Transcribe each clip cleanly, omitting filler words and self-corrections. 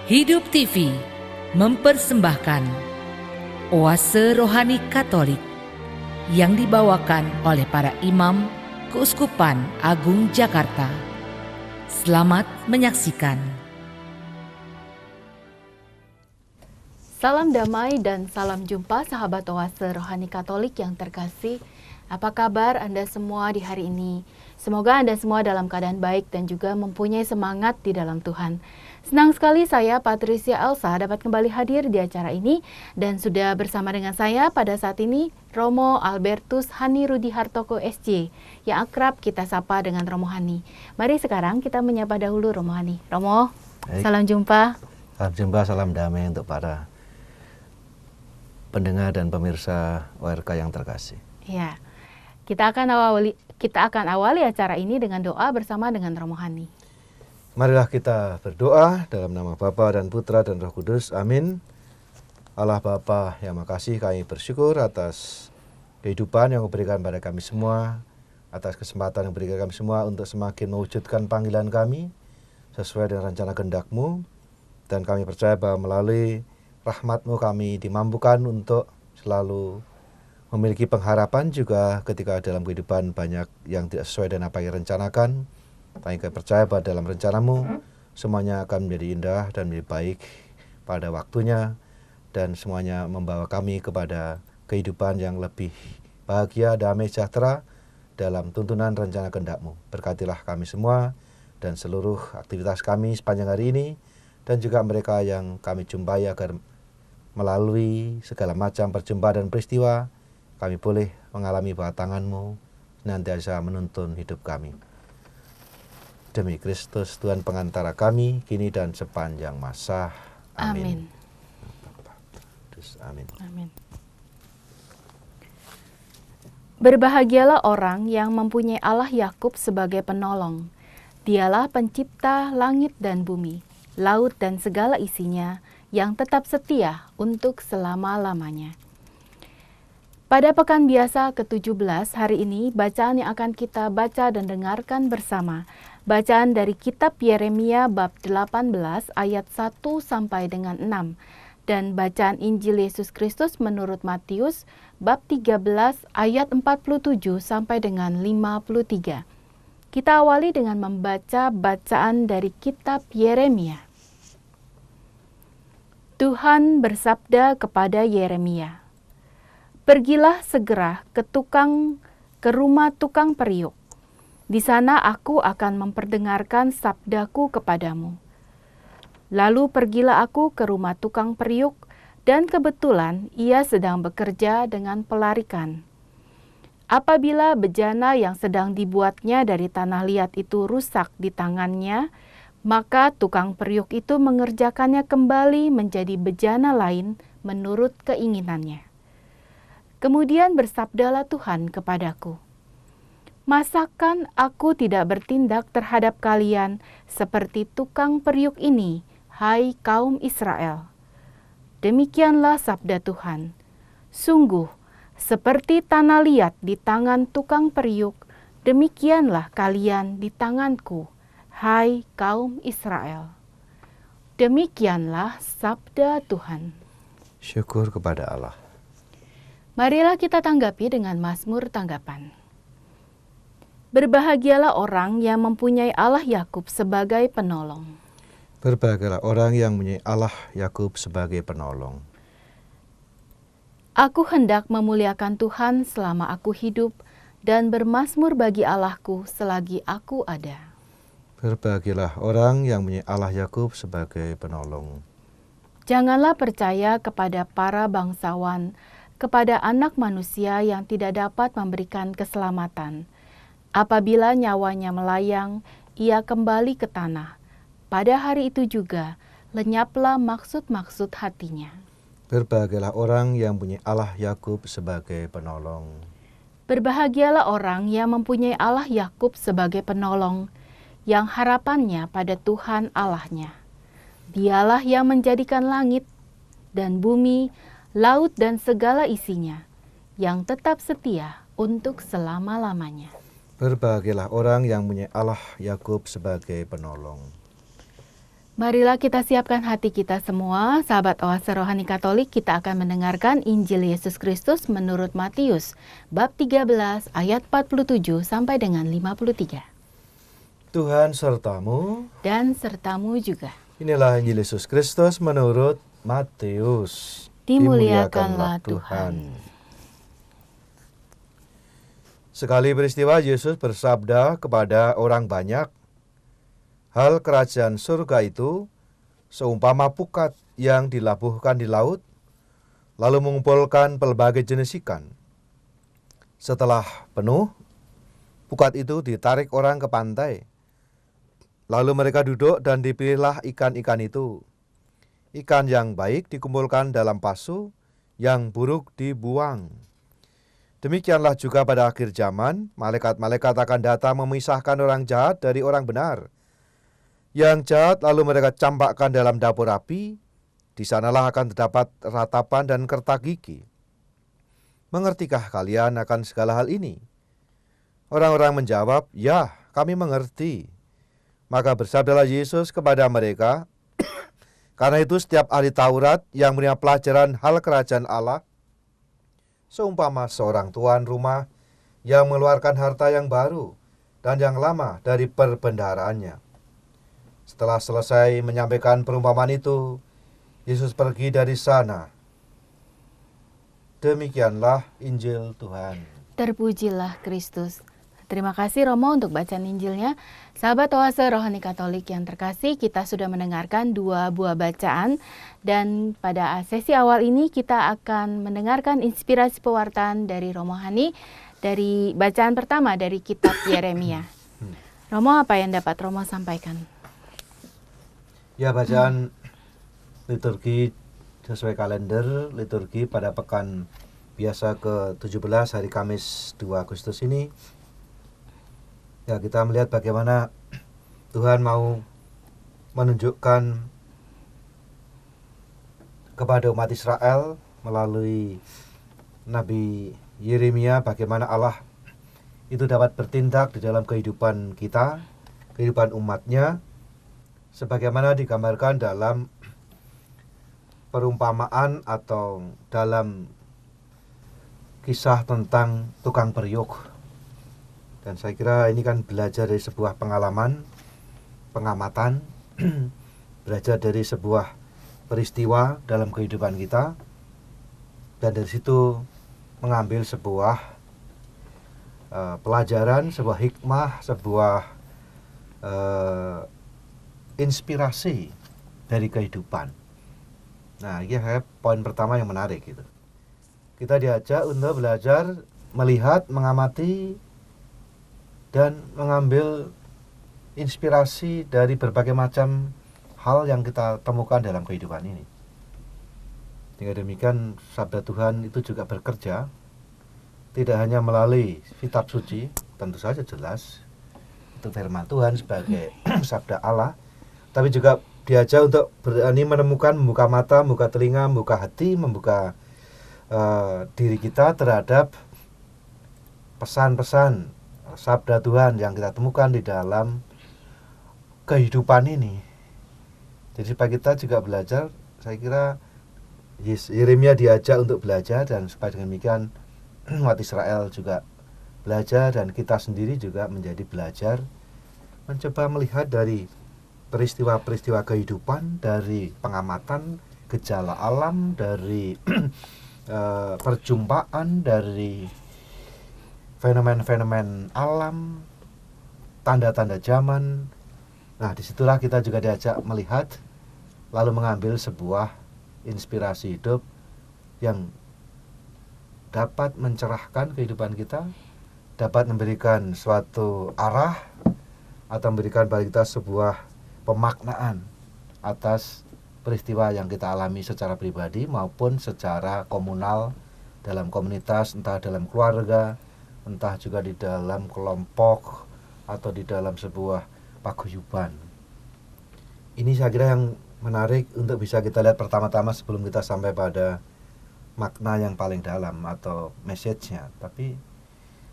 Hidup TV mempersembahkan Oase Rohani Katolik yang dibawakan oleh para imam Keuskupan Agung Jakarta. Selamat menyaksikan. Salam damai dan salam jumpa sahabat Oase Rohani Katolik yang terkasih. Apa kabar Anda semua di hari ini? Semoga Anda semua dalam keadaan baik dan juga mempunyai semangat di dalam Tuhan. Senang sekali saya, Patricia Elsa, dapat kembali hadir di acara ini. Dan sudah bersama dengan saya pada saat ini, Romo Albertus Hani Rudi Hartoko SJ, yang akrab kita sapa dengan Romo Hani. Mari sekarang kita menyapa dahulu Romo Hani. Romo, baik. Salam jumpa. Salam jumpa, salam damai untuk para pendengar dan pemirsa ORK yang terkasih. Ya, kita akan awali acara ini dengan doa bersama dengan Romo Hani. Marilah kita berdoa dalam nama Bapa dan Putra dan Roh Kudus. Amin. Allah Bapa yang makasih, kami bersyukur atas kehidupan yang memberikan pada kami semua, atas kesempatan yang memberikan kami semua untuk semakin mewujudkan panggilan kami sesuai dengan rencana kehendak-Mu. Dan kami percaya bahwa melalui rahmat-Mu kami dimampukan untuk selalu memiliki pengharapan juga ketika dalam kehidupan banyak yang tidak sesuai dengan apa yang rencanakan. Kami percaya bahwa dalam rencana-Mu semuanya akan menjadi indah dan menjadi baik pada waktunya, dan semuanya membawa kami kepada kehidupan yang lebih bahagia, damai, sejahtera dalam tuntunan rencana kehendak-Mu. Berkatilah kami semua dan seluruh aktivitas kami sepanjang hari ini, dan juga mereka yang kami jumpai agar melalui segala macam perjumpaan dan peristiwa kami boleh mengalami bahwa tangan-Mu senantiasa menuntun hidup kami. Demi Kristus Tuhan pengantara kami, kini dan sepanjang masa. Amin. Amin. Amin. Berbahagialah orang yang mempunyai Allah Yakub sebagai penolong. Dialah pencipta langit dan bumi, laut dan segala isinya, yang tetap setia untuk selama-lamanya. Pada pekan biasa ke-17 hari ini, bacaan yang akan kita baca dan dengarkan bersama. Bacaan dari kitab Yeremia bab 18 ayat 1 sampai dengan 6. Dan bacaan Injil Yesus Kristus menurut Matius bab 13 ayat 47 sampai dengan 53. Kita awali dengan membaca bacaan dari kitab Yeremia. Tuhan bersabda kepada Yeremia, "Pergilah segera ke rumah tukang periuk. Di sana aku akan memperdengarkan sabdaku kepadamu." Lalu pergilah aku ke rumah tukang periuk, dan kebetulan ia sedang bekerja dengan pelarikan. Apabila bejana yang sedang dibuatnya dari tanah liat itu rusak di tangannya, maka tukang periuk itu mengerjakannya kembali menjadi bejana lain menurut keinginannya. Kemudian bersabdalah Tuhan kepadaku, "Masakan aku tidak bertindak terhadap kalian seperti tukang periuk ini, hai kaum Israel? Demikianlah sabda Tuhan, sungguh seperti tanah liat di tangan tukang periuk, demikianlah kalian di tanganku, hai kaum Israel." Demikianlah sabda Tuhan. Syukur kepada Allah. Marilah kita tanggapi dengan Mazmur tanggapan. Berbahagialah orang yang mempunyai Allah Yakub sebagai penolong. Berbahagialah orang yang mempunyai Allah Yakub sebagai penolong. Aku hendak memuliakan Tuhan selama aku hidup, dan bermazmur bagi Allahku selagi aku ada. Berbahagialah orang yang mempunyai Allah Yakub sebagai penolong. Janganlah percaya kepada para bangsawan, kepada anak manusia yang tidak dapat memberikan keselamatan. Apabila nyawanya melayang, ia kembali ke tanah. Pada hari itu juga, lenyaplah maksud-maksud hatinya. Berbahagialah orang yang mempunyai Allah Yakub sebagai penolong. Berbahagialah orang yang mempunyai Allah Yakub sebagai penolong, yang harapannya pada Tuhan Allahnya. Dialah yang menjadikan langit dan bumi, laut dan segala isinya, yang tetap setia untuk selama-lamanya. Berbahagialah orang yang mempunyai Allah Yakub sebagai penolong. Marilah kita siapkan hati kita semua, sahabat Oase Rohani Katolik, kita akan mendengarkan Injil Yesus Kristus menurut Matius, bab 13 ayat 47 sampai dengan 53. Tuhan sertamu. Dan sertamu juga. Inilah Injil Yesus Kristus menurut Matius. Dimuliakanlah Tuhan. Sekali peristiwa Yesus bersabda kepada orang banyak, hal kerajaan surga itu seumpama pukat yang dilabuhkan di laut, lalu mengumpulkan pelbagai jenis ikan. Setelah penuh, pukat itu ditarik orang ke pantai. Lalu mereka duduk dan dipilihlah ikan-ikan itu. Ikan yang baik dikumpulkan dalam pasu, yang buruk dibuang. Demikianlah juga pada akhir zaman, malaikat-malaikat akan datang memisahkan orang jahat dari orang benar. Yang jahat lalu mereka campakkan dalam dapur api, di sanalah akan terdapat ratapan dan kertak gigi. Mengertikah kalian akan segala hal ini? Orang-orang menjawab, ya, kami mengerti. Maka bersabdalah Yesus kepada mereka, karena itu setiap ahli Taurat yang punya pelajaran hal kerajaan Allah, seumpama seorang tuan rumah yang mengeluarkan harta yang baru dan yang lama dari perbendaharaannya. Setelah selesai menyampaikan perumpamaan itu, Yesus pergi dari sana. Demikianlah Injil Tuhan. Terpujilah Kristus. Terima kasih Romo untuk bacaan Injilnya. Sahabat Oase Rohani Katolik yang terkasih, kita sudah mendengarkan 2 buah bacaan. Dan pada sesi awal ini kita akan mendengarkan inspirasi pewartaan dari Romo Hani dari bacaan pertama dari kitab Yeremia. Romo, apa yang dapat Romo sampaikan? Ya, bacaan liturgi sesuai kalender liturgi pada pekan biasa ke-17 hari Kamis 2 Agustus ini. Ya, kita melihat bagaimana Tuhan mau menunjukkan kepada umat Israel melalui Nabi Yeremia bagaimana Allah itu dapat bertindak di dalam kehidupan kita, kehidupan umatnya, sebagaimana digambarkan dalam perumpamaan atau dalam kisah tentang tukang periuk. Dan saya kira ini kan belajar dari sebuah pengalaman, pengamatan, belajar dari sebuah peristiwa dalam kehidupan kita, dan dari situ mengambil sebuah pelajaran, sebuah hikmah, sebuah inspirasi dari kehidupan. Nah, ini poin pertama yang menarik gitu. Kita diajak untuk belajar, melihat, mengamati, dan mengambil inspirasi dari berbagai macam hal yang kita temukan dalam kehidupan ini. Dengan demikian, sabda Tuhan itu juga bekerja, tidak hanya melalui kitab suci, tentu saja jelas, itu firman Tuhan sebagai sabda Allah, tapi juga diajak untuk berani menemukan, membuka mata, membuka telinga, membuka hati, membuka diri kita terhadap pesan-pesan sabda Tuhan yang kita temukan di dalam kehidupan ini. Jadi supaya kita juga belajar, saya kira Yeremia diajak untuk belajar, dan supaya demikian umat Israel juga belajar, dan kita sendiri juga menjadi belajar, mencoba melihat dari peristiwa-peristiwa kehidupan, dari pengamatan gejala alam, dari perjumpaan, dari fenomen-fenomen alam, tanda-tanda zaman. Nah, disitulah kita juga diajak melihat, lalu mengambil sebuah inspirasi hidup yang dapat mencerahkan kehidupan kita, dapat memberikan suatu arah, atau memberikan bagi kita sebuah pemaknaan atas peristiwa yang kita alami secara pribadi maupun secara komunal, dalam komunitas, entah dalam keluarga, entah juga di dalam kelompok, atau di dalam sebuah paguyuban. Ini saya kira yang menarik untuk bisa kita lihat pertama-tama sebelum kita sampai pada makna yang paling dalam atau message-nya. Tapi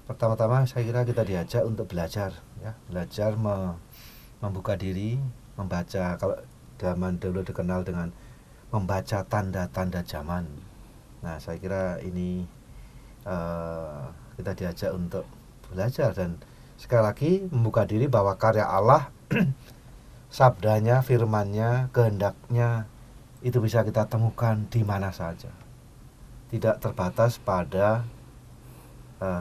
pertama-tama saya kira kita diajak untuk belajar, ya, belajar membuka diri, membaca. Kalau zaman dulu dikenal dengan membaca tanda-tanda zaman. Nah, saya kira ini kita diajak untuk belajar dan sekali lagi membuka diri bahwa karya Allah, sabdanya, firmannya, kehendaknya itu bisa kita temukan di mana saja. Tidak terbatas pada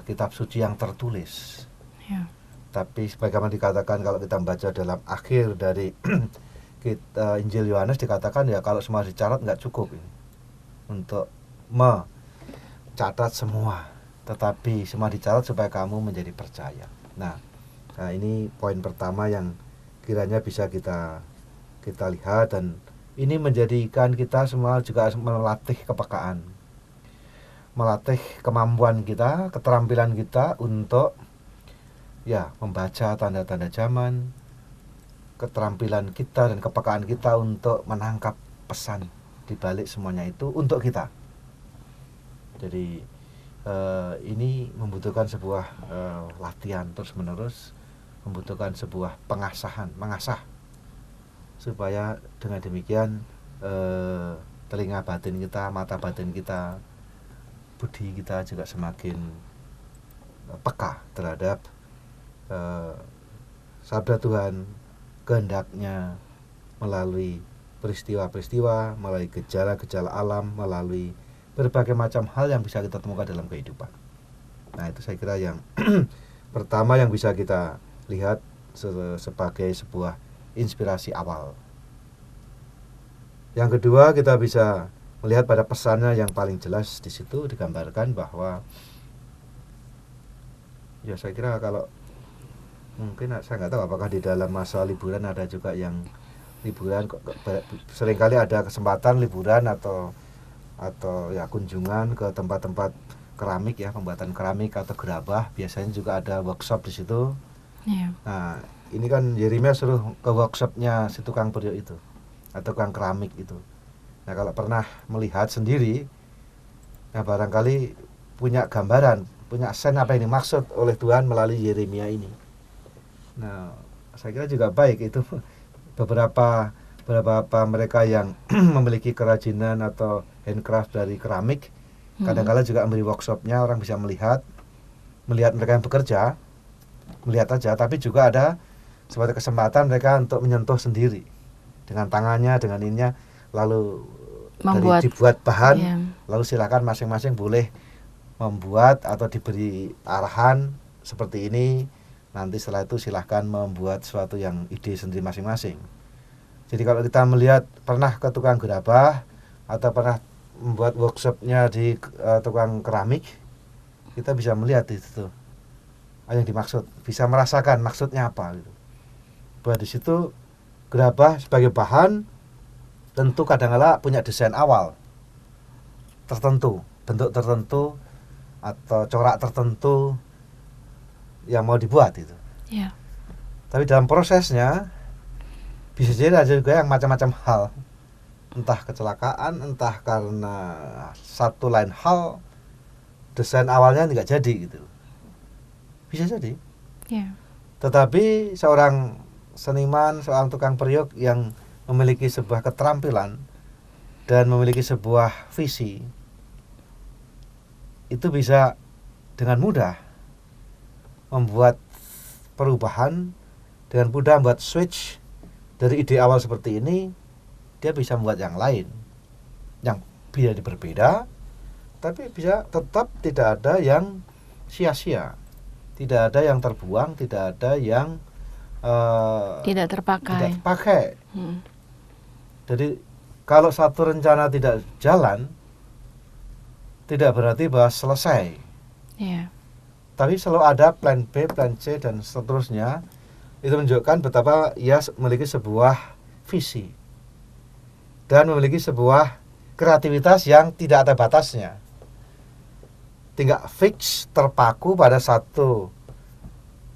kitab suci yang tertulis. Ya. Tapi sebagaimana dikatakan kalau kita membaca dalam akhir dari Injil Yohanes dikatakan ya kalau semua dicatat nggak cukup ini untuk mencatat semua, tetapi semua dicatat supaya kamu menjadi percaya. Nah, ini poin pertama yang kiranya bisa kita lihat, dan ini menjadikan kita semua juga melatih kepekaan, melatih kemampuan kita, keterampilan kita untuk ya membaca tanda-tanda zaman, keterampilan kita dan kepekaan kita untuk menangkap pesan di balik semuanya itu untuk kita. Jadi ini membutuhkan sebuah latihan terus-menerus, membutuhkan sebuah mengasah supaya dengan demikian telinga batin kita, mata batin kita, budi kita juga semakin peka terhadap sabda Tuhan, kehendaknya melalui peristiwa-peristiwa, melalui gejala-gejala alam, melalui berbagai macam hal yang bisa kita temukan dalam kehidupan. Nah, itu saya kira yang pertama yang bisa kita lihat sebagai sebuah inspirasi awal. Yang kedua, kita bisa melihat pada pesannya yang paling jelas di situ digambarkan bahwa ya saya kira kalau mungkin saya nggak tahu apakah di dalam masa liburan ada juga yang liburan, seringkali ada kesempatan liburan atau ya kunjungan ke tempat-tempat keramik ya, pembuatan keramik atau gerabah, biasanya juga ada workshop di situ. Yeah. Nah, ini kan Yeremia suruh ke workshopnya si tukang periuk itu atau tukang keramik itu. Nah, kalau pernah melihat sendiri, nah barangkali punya gambaran, punya sen apa yang dimaksud oleh Tuhan melalui Yeremia ini. Nah, saya kira juga baik itu beberapa mereka yang memiliki kerajinan atau handcraft dari keramik, kadang-kadang juga memberi workshopnya, orang bisa melihat mereka yang bekerja, melihat aja, tapi juga ada sebuah kesempatan mereka untuk menyentuh sendiri dengan tangannya, dengan ininya, lalu dibuat bahan, yeah. Lalu silakan masing-masing boleh membuat atau diberi arahan seperti ini, nanti setelah itu silahkan membuat sesuatu yang ide sendiri masing-masing. Jadi kalau kita melihat pernah ke tukang gerabah atau pernah membuat workshopnya di tukang keramik, kita bisa melihat itu yang dimaksud, bisa merasakan maksudnya apa gitu. Bahwa di situ gerabah sebagai bahan tentu kadang-kala punya desain awal tertentu, bentuk tertentu atau corak tertentu yang mau dibuat itu. Yeah. Tapi dalam prosesnya bisa jadi ada juga yang macam-macam hal, entah kecelakaan, entah karena satu lain hal, desain awalnya nggak jadi gitu, bisa jadi. Yeah. Tetapi seorang seniman, seorang tukang periuk yang memiliki sebuah keterampilan dan memiliki sebuah visi, itu bisa dengan mudah membuat perubahan, dengan mudah membuat switch dari ide awal seperti ini, dia bisa membuat yang lain yang bisa berbeda, tapi bisa tetap tidak ada yang sia-sia, tidak ada yang terbuang, tidak ada yang tidak terpakai. Jadi kalau satu rencana tidak jalan, tidak berarti bahwa selesai. Yeah. Tapi selalu ada plan B, plan C dan seterusnya. Itu menunjukkan betapa ia memiliki sebuah visi dan memiliki sebuah kreativitas yang tidak ada batasnya. Tidak fix, terpaku pada satu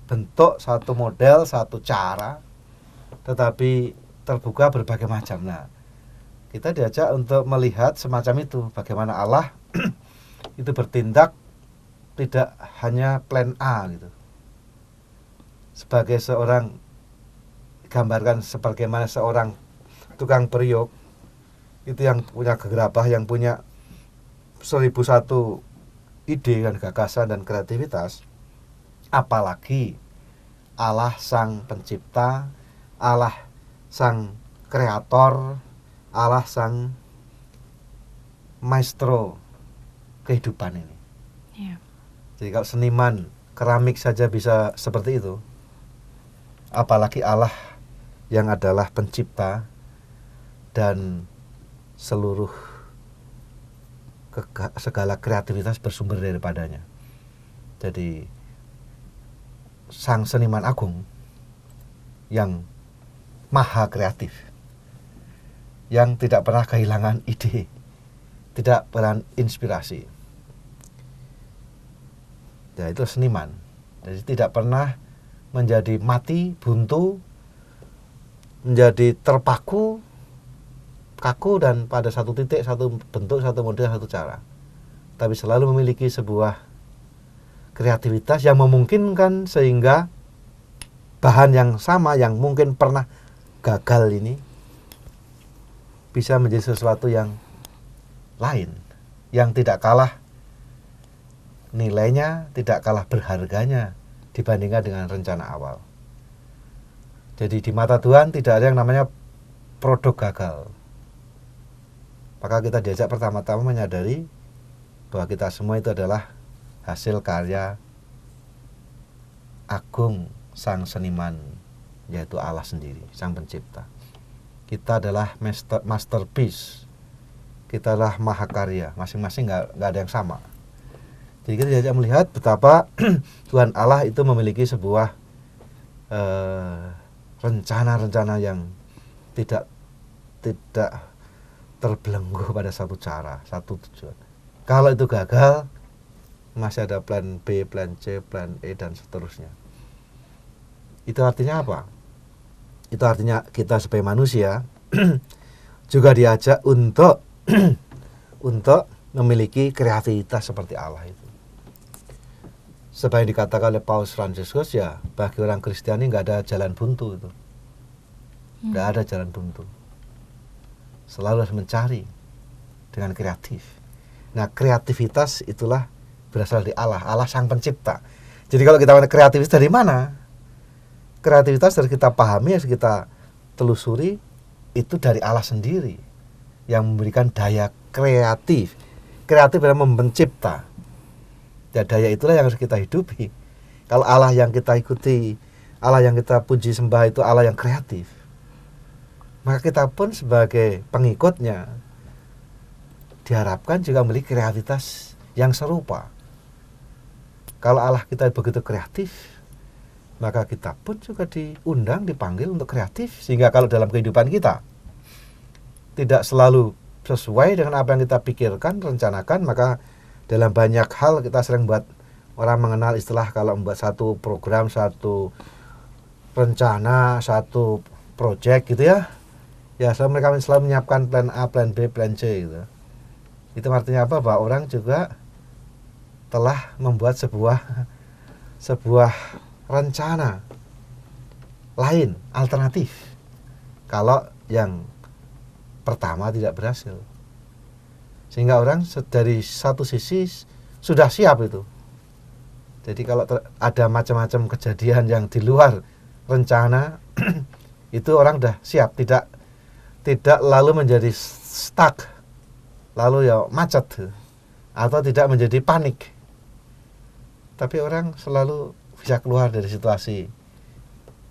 bentuk, satu model, satu cara, tetapi terbuka berbagai macam. Nah, kita diajak untuk melihat semacam itu, bagaimana Allah itu bertindak tidak hanya plan A gitu. Sebagai seorang, gambarkan sebagaimana seorang tukang periuk itu yang punya gegabah, yang punya 1001 ide dan gagasan dan kreativitas, apalagi Allah sang pencipta, Allah sang kreator, Allah sang maestro kehidupan ini. Ya. Jadi kalau seniman keramik saja bisa seperti itu, apalagi Allah yang adalah pencipta dan seluruh segala kreativitas bersumber daripadanya. Jadi sang seniman agung yang maha kreatif, yang tidak pernah kehilangan ide, tidak pernah inspirasi. Ya, itu seniman. Jadi tidak pernah menjadi mati, buntu, menjadi terpaku, kaku dan pada satu titik, satu bentuk, satu model, satu cara. Tapi selalu memiliki sebuah kreativitas yang memungkinkan sehingga bahan yang sama yang mungkin pernah gagal ini bisa menjadi sesuatu yang lain, yang tidak kalah nilainya, tidak kalah berharganya dibandingkan dengan rencana awal. Jadi di mata Tuhan tidak ada yang namanya produk gagal. Maka kita diajak pertama-tama menyadari bahwa kita semua itu adalah hasil karya agung sang seniman, yaitu Allah sendiri, sang pencipta. Kita adalah masterpiece, kita adalah mahakarya, masing-masing nggak ada yang sama. Jadi kita diajak melihat betapa Tuhan Allah itu memiliki sebuah rencana-rencana yang tidak terbelenggu pada satu cara, satu tujuan. Kalau itu gagal, masih ada plan B, plan C, plan E, dan seterusnya. Itu artinya apa? Itu artinya kita sebagai manusia juga diajak untuk untuk memiliki kreativitas seperti Allah itu. Seperti yang dikatakan oleh Paus Fransiskus, ya bagi orang Kristiani nggak ada jalan buntu itu, nggak ada jalan buntu. Selalu harus mencari dengan kreatif. Nah, kreativitas itulah berasal dari Allah, Allah sang pencipta. Jadi kalau kita mau kreativitas dari mana? Kreativitas harus kita pahami, harus kita telusuri, itu dari Allah sendiri yang memberikan daya kreatif. Kreatif adalah mencipta. Ya, daya itulah yang harus kita hidupi. Kalau Allah yang kita ikuti, Allah yang kita puji sembah itu Allah yang kreatif, maka kita pun sebagai pengikutnya diharapkan juga memiliki kreativitas yang serupa. Kalau Allah kita begitu kreatif, maka kita pun juga diundang, dipanggil untuk kreatif. Sehingga kalau dalam kehidupan kita tidak selalu sesuai dengan apa yang kita pikirkan, rencanakan, maka dalam banyak hal kita sering buat orang mengenal istilah kalau membuat satu program, satu rencana, satu project gitu ya. Ya, mereka selalu menyiapkan plan A, plan B, plan C gitu. Itu artinya apa? Bahwa orang juga telah membuat sebuah rencana lain, alternatif. Kalau yang pertama tidak berhasil. Sehingga orang dari satu sisi sudah siap itu. Jadi kalau ada macam-macam kejadian yang di luar rencana, itu orang sudah siap, tidak lalu menjadi stuck, lalu ya macet, atau tidak menjadi panik. Tapi orang selalu bisa keluar dari situasi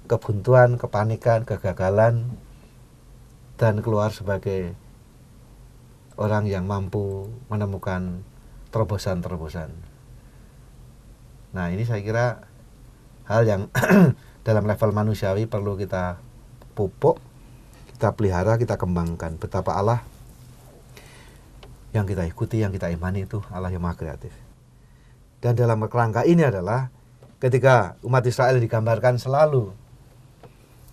kebuntuan, kepanikan, kegagalan, dan keluar sebagai orang yang mampu menemukan terobosan-terobosan. Nah, ini saya kira hal yang dalam level manusiawi perlu kita pupuk, kita pelihara, kita kembangkan. Betapa Allah yang kita ikuti, yang kita imani itu Allah yang maha kreatif. Dan dalam kerangka ini adalah ketika umat Israel digambarkan selalu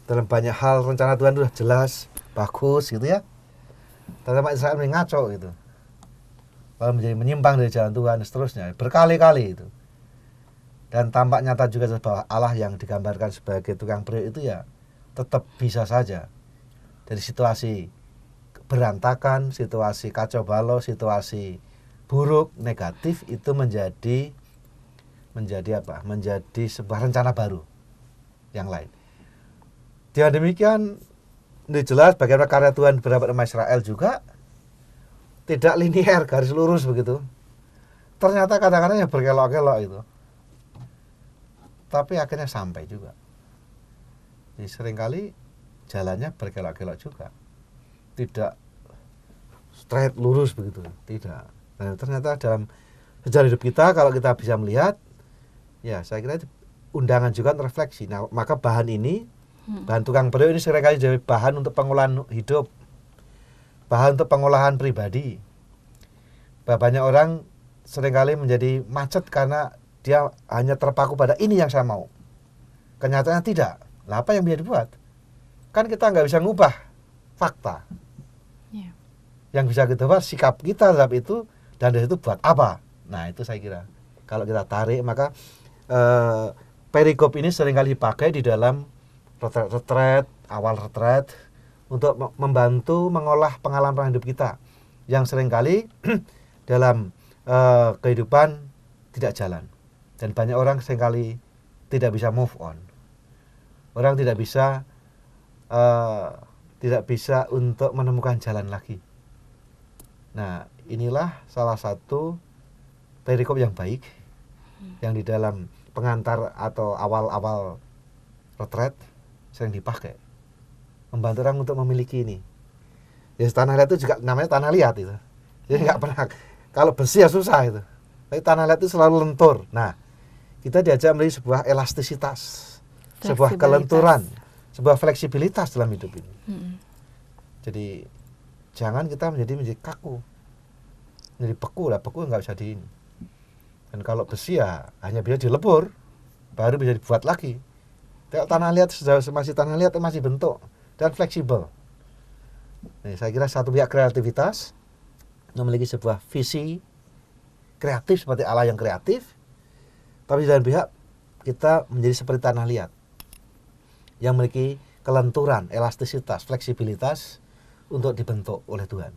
dalam banyak hal rencana Tuhan itu sudah jelas, bagus gitu ya. Tapi umat Israel ngaco gitu, lalu menjadi menyimpang dari jalan Tuhan dan seterusnya berkali-kali itu. Dan tampak nyata juga bahwa Allah yang digambarkan sebagai tukang periuk itu ya tetap bisa saja dari situasi berantakan, situasi kacau balau, situasi buruk, negatif itu menjadi apa? Menjadi sebuah rencana baru yang lain. Dengan demikian, ini jelas bagaimana karya Tuhan beberapa umat Israel juga tidak linier, garis lurus begitu. Ternyata kadang-kadang yang berkelok-kelok itu. Tapi akhirnya sampai juga. Jadi seringkali jalannya berkelok-kelok juga. Tidak straight lurus begitu, tidak. Nah, ternyata dalam sejarah hidup kita kalau kita bisa melihat, ya saya kira itu undangan juga untuk refleksi. Nah, maka bahan ini, bahan tukang periuk ini seringkali jadi bahan untuk pengolahan hidup, bahan untuk pengolahan pribadi. Banyak orang seringkali menjadi macet karena dia hanya terpaku pada ini yang saya mau. Kenyataannya tidak. Lah apa yang bisa dibuat? Kan kita nggak bisa ngubah fakta. Yeah. Yang bisa kita buat sikap kita terhadap itu, dan dari itu buat apa? Nah itu saya kira kalau kita tarik maka perikop ini seringkali dipakai di dalam retret, awal retret untuk membantu mengolah pengalaman hidup kita yang seringkali dalam kehidupan tidak jalan, dan banyak orang seringkali tidak bisa move on. Orang tidak bisa untuk menemukan jalan lagi. Nah, inilah salah satu perikop yang baik yang di dalam pengantar atau awal-awal retret sering dipakai, membantu orang untuk memiliki ini. Ya, tanah liat itu juga namanya tanah liat itu. Jadi nggak pernah, kalau besi ya susah itu. Tapi tanah liat itu selalu lentur. Nah, kita diajak melihat sebuah elastisitas, sebuah kelenturan, sebuah fleksibilitas dalam hidup ini. Jadi jangan kita menjadi kaku, menjadi beku nggak bisa di ini. Dan kalau besi ya hanya bisa dilebur, baru bisa dibuat lagi. Kalau tanah liat masih tanah liat masih bentuk dan fleksibel. Nah, saya kira satu pihak kreativitas, memiliki sebuah visi kreatif seperti Allah yang kreatif, tapi di lain pihak kita menjadi seperti tanah liat yang memiliki kelenturan, elastisitas, fleksibilitas untuk dibentuk oleh Tuhan.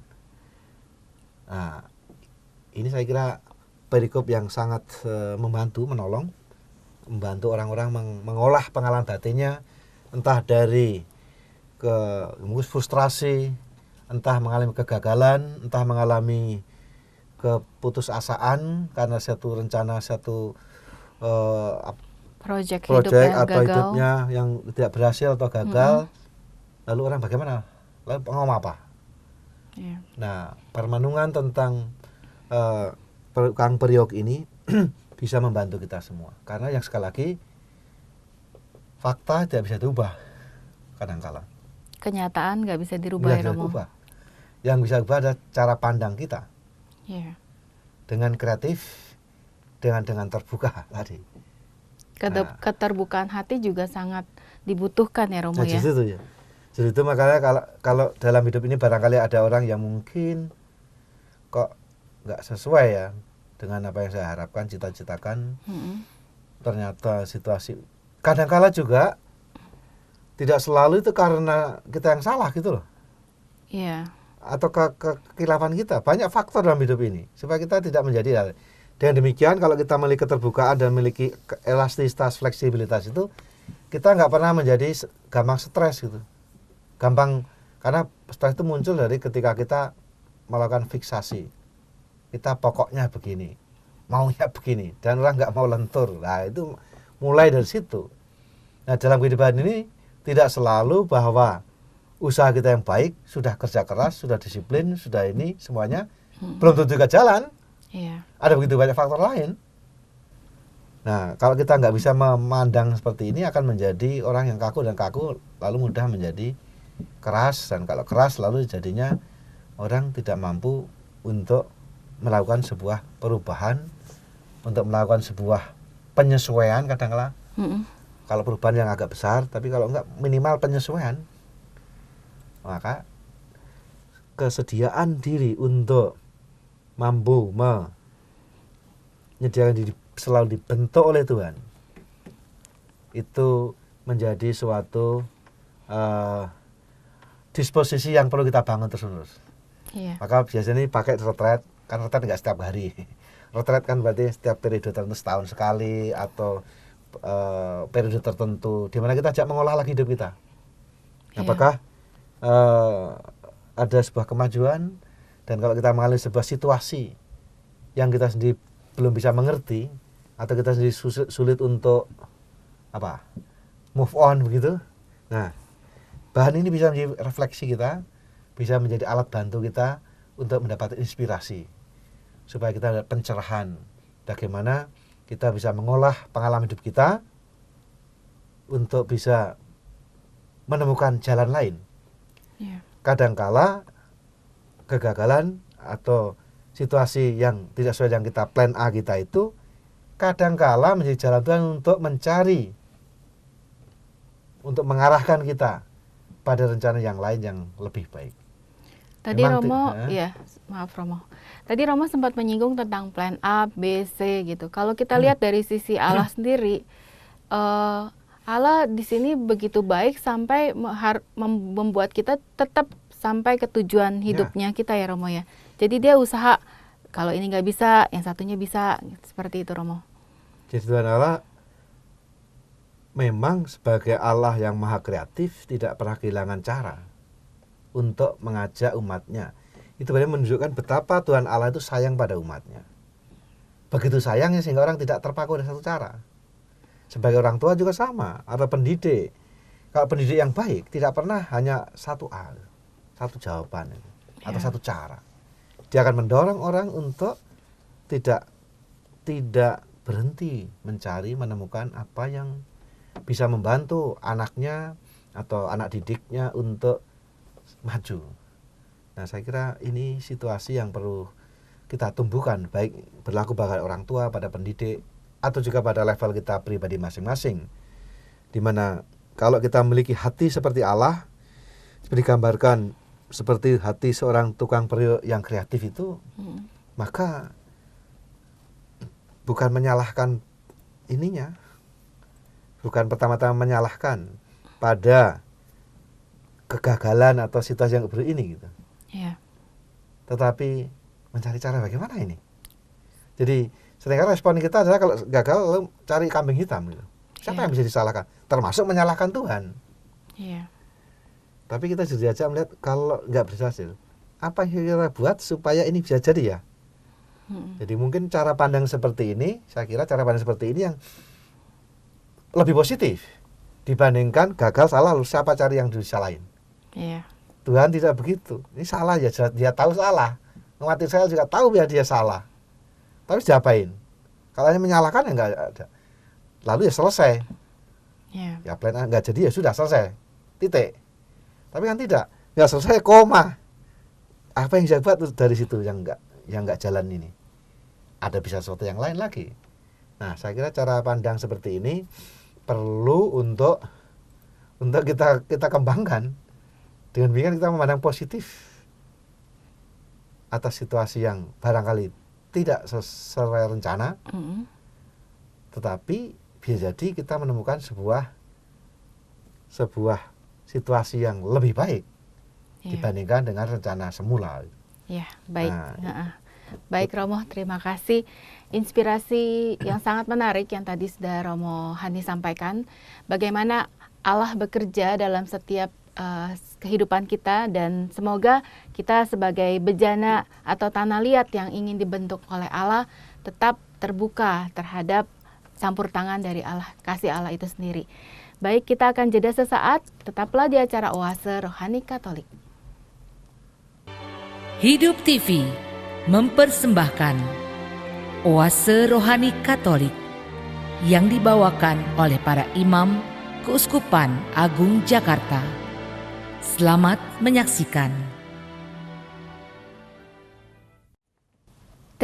Nah, ini saya kira perikop yang sangat membantu orang-orang mengolah pengalaman batinnya, entah dari mungkin frustrasi, entah mengalami kegagalan, entah mengalami keputusasaan karena satu rencana, satu proyek atau hidupnya yang tidak berhasil atau gagal. Lalu orang bagaimana? Lalu ngomong apa? Yeah. Nah, permenungan tentang Kang Periok ini bisa membantu kita semua. Karena yang sekali lagi, fakta tidak bisa diubah kadang-kala. Kenyataan nggak bisa dirubah ya Romo. Yang bisa diubah adalah cara pandang kita. Yeah. Dengan kreatif, dengan terbuka tadi. Keterbukaan hati juga sangat dibutuhkan ya Romo ya. Jadi itu makanya kalau dalam hidup ini barangkali ada orang yang mungkin kok nggak sesuai ya dengan apa yang saya harapkan, cita-citakan. Ternyata situasi kadang-kala juga tidak selalu itu karena kita yang salah gitu loh. Iya. Atau kekilafan kita. Banyak faktor dalam hidup ini supaya kita tidak menjadi. Dengan demikian kalau kita memiliki keterbukaan dan memiliki elastisitas, fleksibilitas itu, kita nggak pernah menjadi gampang stres gitu. Gampang, karena stres itu muncul dari ketika kita melakukan fiksasi. Kita pokoknya begini, maunya begini, dan orang nggak mau lentur. Nah itu mulai dari situ. Nah dalam kehidupan ini tidak selalu bahwa usaha kita yang baik, sudah kerja keras, sudah disiplin, sudah ini semuanya belum tentu juga jalan. Iya. Ada begitu banyak faktor lain. Nah kalau kita nggak bisa memandang seperti ini, akan menjadi orang yang kaku, dan kaku lalu mudah menjadi keras, dan kalau keras lalu jadinya orang tidak mampu untuk melakukan sebuah perubahan, untuk melakukan sebuah penyesuaian kadang-kala. Kalau perubahan yang agak besar, tapi kalau enggak minimal penyesuaian, maka kesediaan diri untuk mampu menyediakan diri selalu dibentuk oleh Tuhan, itu menjadi suatu disposisi yang perlu kita bangun terus-menerus. Iya. Maka biasanya ini pakai retret, kan retret nggak setiap hari. Retret kan berarti setiap periode tertentu, setahun sekali atau periode tertentu, di mana kita ajak mengolah lagi hidup kita. Iya. Apakah ada sebuah kemajuan, dan kalau kita mengalami sebuah situasi yang kita sendiri belum bisa mengerti atau kita sendiri sulit untuk move on begitu. Nah, bahan ini bisa menjadi refleksi kita, bisa menjadi alat bantu kita untuk mendapatkan inspirasi supaya kita ada pencerahan bagaimana kita bisa mengolah pengalaman hidup kita untuk bisa menemukan jalan lain. Iya. Kadangkala kegagalan atau situasi yang tidak sesuai yang kita plan A kita itu kadangkala menjadi jalan Tuhan untuk mencari, untuk mengarahkan kita pada rencana yang lain yang lebih baik. Tadi Romo, ya maaf Romo. Tadi Romo sempat menyinggung tentang plan A, B, C gitu. Kalau kita lihat dari sisi Allah sendiri, Allah di sini begitu baik sampai membuat kita tetap sampai ke tujuan hidupnya kita ya Romo ya. Jadi dia usaha, kalau ini nggak bisa, yang satunya bisa, seperti itu Romo. Jadi Tuhan Allah memang sebagai Allah yang maha kreatif tidak pernah kehilangan cara untuk mengajak umatnya. Itu benar menunjukkan betapa Tuhan Allah itu sayang pada umatnya. Begitu sayangnya sehingga orang tidak terpaku dengan satu cara. Sebagai orang tua juga sama, atau pendidik. Kalau pendidik yang baik tidak pernah hanya satu satu jawaban atau satu cara. Dia akan mendorong orang untuk tidak berhenti mencari, menemukan apa yang bisa membantu anaknya atau anak didiknya untuk maju. Nah, saya kira ini situasi yang perlu kita tumbuhkan, baik berlaku pada orang tua, pada pendidik, atau juga pada level kita pribadi masing-masing. Dimana kalau kita memiliki hati seperti Allah, digambarkan seperti hati seorang tukang periuk yang kreatif itu, maka bukan menyalahkan ininya, bukan pertama-tama menyalahkan pada kegagalan atau situasi yang seperti ini gitu. Iya. Tetapi mencari cara bagaimana ini. Jadi seringkali respon kita adalah kalau gagal lalu cari kambing hitam gitu. Siapa yang bisa disalahkan? Termasuk menyalahkan Tuhan. Iya. Tapi kita jadi aja melihat kalau nggak berhasil, apa yang kita buat supaya ini bisa jadi ya. Jadi mungkin cara pandang seperti ini, saya kira cara pandang seperti ini yang lebih positif dibandingkan gagal salah lalu siapa cari yang disalahin. Iya. Tuhan tidak begitu. Ini salah ya, dia tahu salah. Umat Israel juga tahu ya dia salah. Tapi diapain? Kalau hanya menyalahkan ya nggak ada. Lalu ya selesai. Yeah. Ya plan A nggak jadi ya sudah selesai. Titik. Tapi kan tidak. Nggak selesai koma. Apa yang saya buat dari situ yang nggak jalan ini? Ada bisa sesuatu yang lain lagi. Nah, saya kira cara pandang seperti ini perlu untuk kita kembangkan. Dengan demikian kita memandang positif atas situasi yang barangkali tidak sesuai rencana, tetapi bisa jadi kita menemukan sebuah situasi yang lebih baik dibandingkan dengan rencana semula. Ya, baik. Baik Romo, terima kasih. Inspirasi yang sangat menarik yang tadi sudah Romo Hani sampaikan. Bagaimana Allah bekerja dalam setiap kehidupan kita, dan semoga kita sebagai bejana atau tanah liat yang ingin dibentuk oleh Allah tetap terbuka terhadap campur tangan dari Allah, kasih Allah itu sendiri. Baik, kita akan jeda sesaat, tetaplah di acara Oase Rohani Katolik. Hidup TV mempersembahkan Oase Rohani Katolik yang dibawakan oleh para imam Keuskupan Agung Jakarta. Selamat menyaksikan.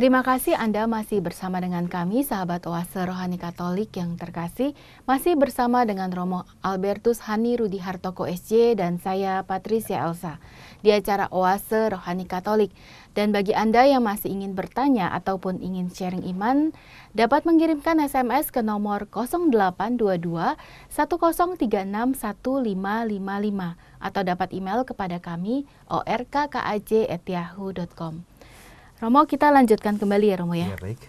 Terima kasih Anda masih bersama dengan kami, sahabat Oase Rohani Katolik yang terkasih. Masih bersama dengan Romo Albertus Hani Rudi Hartoko SJ dan saya Patricia Elsa di acara Oase Rohani Katolik. Dan bagi Anda yang masih ingin bertanya ataupun ingin sharing iman, dapat mengirimkan SMS ke nomor 0822 1036 1555 atau dapat email kepada kami orkkaj@yahoo.com. Romo, kita lanjutkan kembali ya Romo ya. Ya, baik.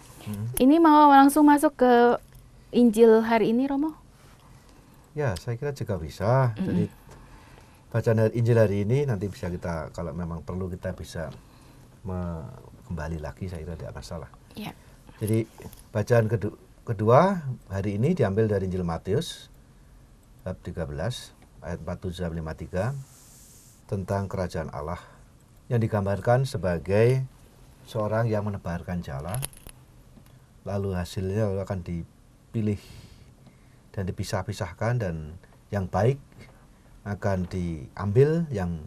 Ini mau langsung masuk ke Injil hari ini Romo? Ya, saya kira juga bisa. Jadi bacaan Injil hari ini nanti bisa kita, kalau memang perlu kita bisa kembali lagi, saya kira tidak masalah. Ya. Jadi bacaan kedua hari ini diambil dari Injil Matius bab 13 ayat 47-53 tentang kerajaan Allah yang digambarkan sebagai seorang yang menebarkan jala, lalu hasilnya akan dipilih dan dipisah-pisahkan, dan yang baik akan diambil, yang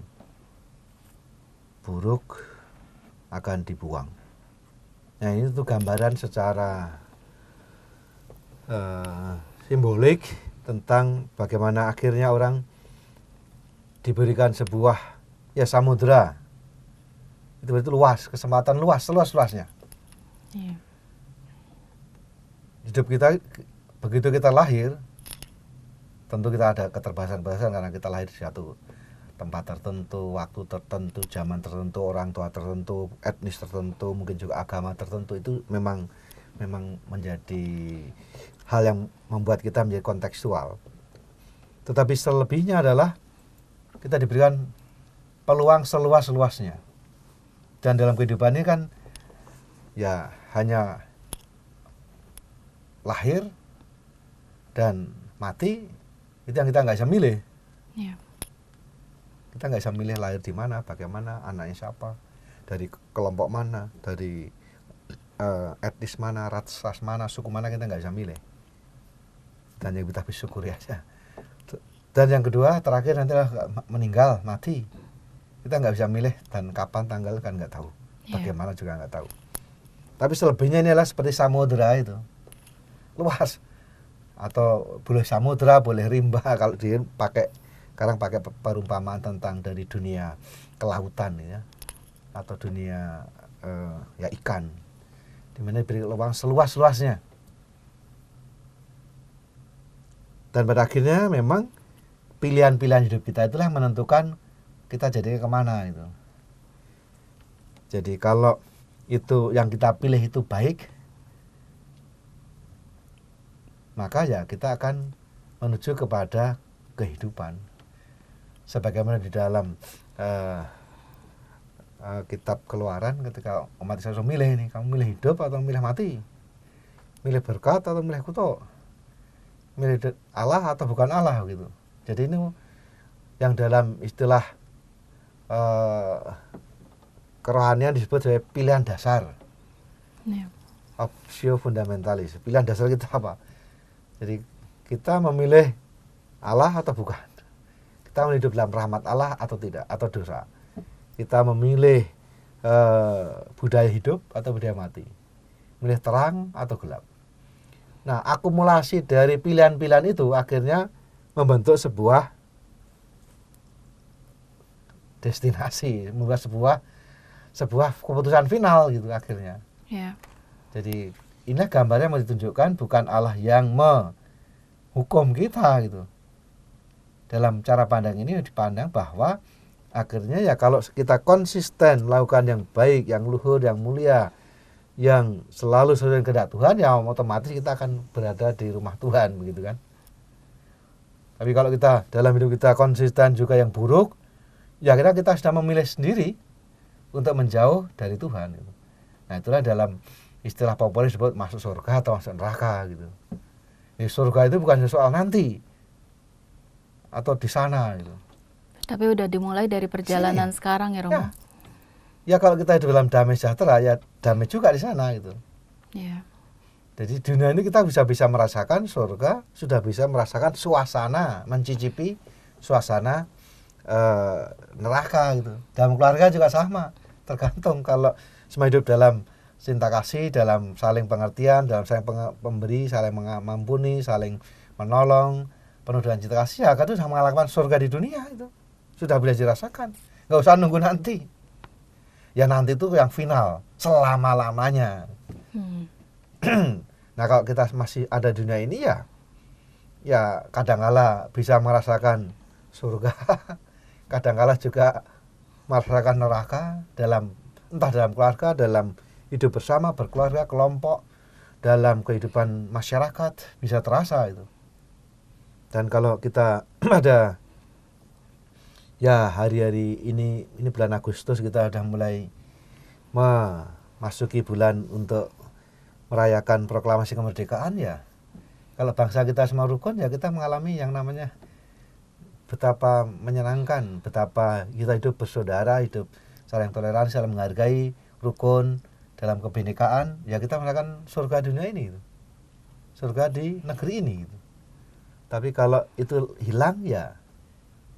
buruk akan dibuang. Nah, ini tuh gambaran secara simbolik tentang bagaimana akhirnya orang diberikan sebuah samudera. Itu luas, kesempatan luas, seluas-luasnya. Yeah. Hidup kita, begitu kita lahir, tentu kita ada keterbatasan karena kita lahir di satu tempat tertentu, waktu tertentu, zaman tertentu, orang tua tertentu, etnis tertentu, mungkin juga agama tertentu. Itu memang menjadi hal yang membuat kita menjadi kontekstual. Tetapi selebihnya adalah kita diberikan peluang seluas-luasnya. Dan dalam kehidupan ini kan ya hanya lahir dan mati, itu yang kita nggak bisa milih. Yeah. Kita nggak bisa milih lahir di mana, bagaimana, anaknya siapa, dari kelompok mana, dari etnis mana, ras mana, suku mana, kita nggak bisa milih. Dan yang kita bersyukuri aja. Dan yang kedua, terakhir nanti meninggal, mati. Kita nggak bisa milih dan kapan tanggal kan nggak tahu, bagaimana juga nggak tahu. Tapi selebihnya ini adalah seperti samudera itu, luas. Atau boleh samudera, boleh rimba, kalau dia sekarang pakai perumpamaan tentang dari dunia kelautan ya, atau dunia ikan, dimana diberi peluang seluas-luasnya. Dan pada akhirnya memang pilihan-pilihan hidup kita itulah yang menentukan kita jadi kemana itu. Jadi kalau itu yang kita pilih itu baik, maka ya kita akan menuju kepada kehidupan. Sebagaimana di dalam kitab Keluaran, ketika umat Israel milih ini, kamu milih hidup atau milih mati, milih berkat atau milih kutuk, milih Allah atau bukan Allah gitu. Jadi ini yang dalam istilah kerohanian disebut sebagai pilihan dasar. Yeah. Optio fundamentalis. Pilihan dasar kita apa? Jadi kita memilih Allah atau bukan. Kita hidup dalam rahmat Allah atau tidak, atau dosa. Kita memilih budaya hidup atau budaya mati. Memilih terang atau gelap. Nah, akumulasi dari pilihan-pilihan itu akhirnya membentuk sebuah destinasi, membuat sebuah keputusan final gitu akhirnya. Yeah. Jadi inilah gambarnya mau ditunjukkan, bukan Allah yang menghukum kita gitu. Dalam cara pandang ini dipandang bahwa akhirnya ya kalau kita konsisten melakukan yang baik, yang luhur, yang mulia, yang selalu sesuai dengan kehendak Tuhan, ya otomatis kita akan berada di rumah Tuhan begitu kan. Tapi kalau kita dalam hidup kita konsisten juga yang buruk, ya kita sudah memilih sendiri untuk menjauh dari Tuhan gitu. Nah, itulah dalam istilah populer disebut masuk surga atau masuk neraka gitu. Jadi surga itu bukan soal nanti atau di sana gitu. Tapi udah dimulai dari perjalanan sekarang ya Romo. Ya kalau kita hidup dalam damai sejahtera, ya damai juga di sana gitu. Yeah. Jadi dunia ini kita bisa merasakan surga, sudah bisa merasakan suasana, mencicipi suasana neraka gitu. Dalam keluarga juga sama. Tergantung kalau semua hidup dalam cinta kasih, dalam saling pengertian, dalam saling memberi, saling mengampuni, saling menolong, penuh dengan cinta kasih, ya kan itu sudah mengalami surga di dunia itu. Sudah boleh dirasakan. Nggak usah nunggu nanti. Ya nanti itu yang final, selama-lamanya. Nah kalau kita masih ada di dunia ini ya kadang-kala bisa merasakan surga, kadang-kala juga merasakan neraka entah dalam keluarga, dalam hidup bersama, berkeluarga, kelompok, dalam kehidupan masyarakat bisa terasa itu. Dan kalau kita ada ya hari-hari ini bulan Agustus kita sudah mulai memasuki bulan untuk merayakan proklamasi kemerdekaan ya. Kalau bangsa kita semua rukun ya kita mengalami yang namanya betapa menyenangkan, betapa kita hidup bersaudara, hidup saling toleransi, saling menghargai, rukun dalam kebinekaan, ya kita merasakan surga dunia ini gitu. Surga di negeri ini gitu. Tapi kalau itu hilang ya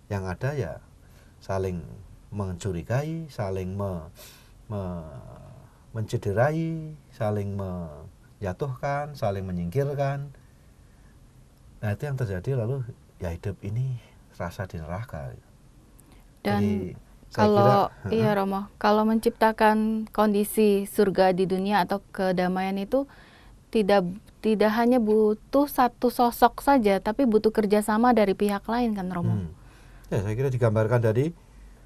yang ada ya saling mencurigai, saling mencederai, saling menjatuhkan, saling menyingkirkan. Nah itu yang terjadi, lalu ya hidup ini rasa di neraka. Dan jadi, kalau iya Romo, kalau menciptakan kondisi surga di dunia atau kedamaian itu tidak hanya butuh satu sosok saja, tapi butuh kerjasama dari pihak lain kan Romo. Ya saya kira digambarkan dari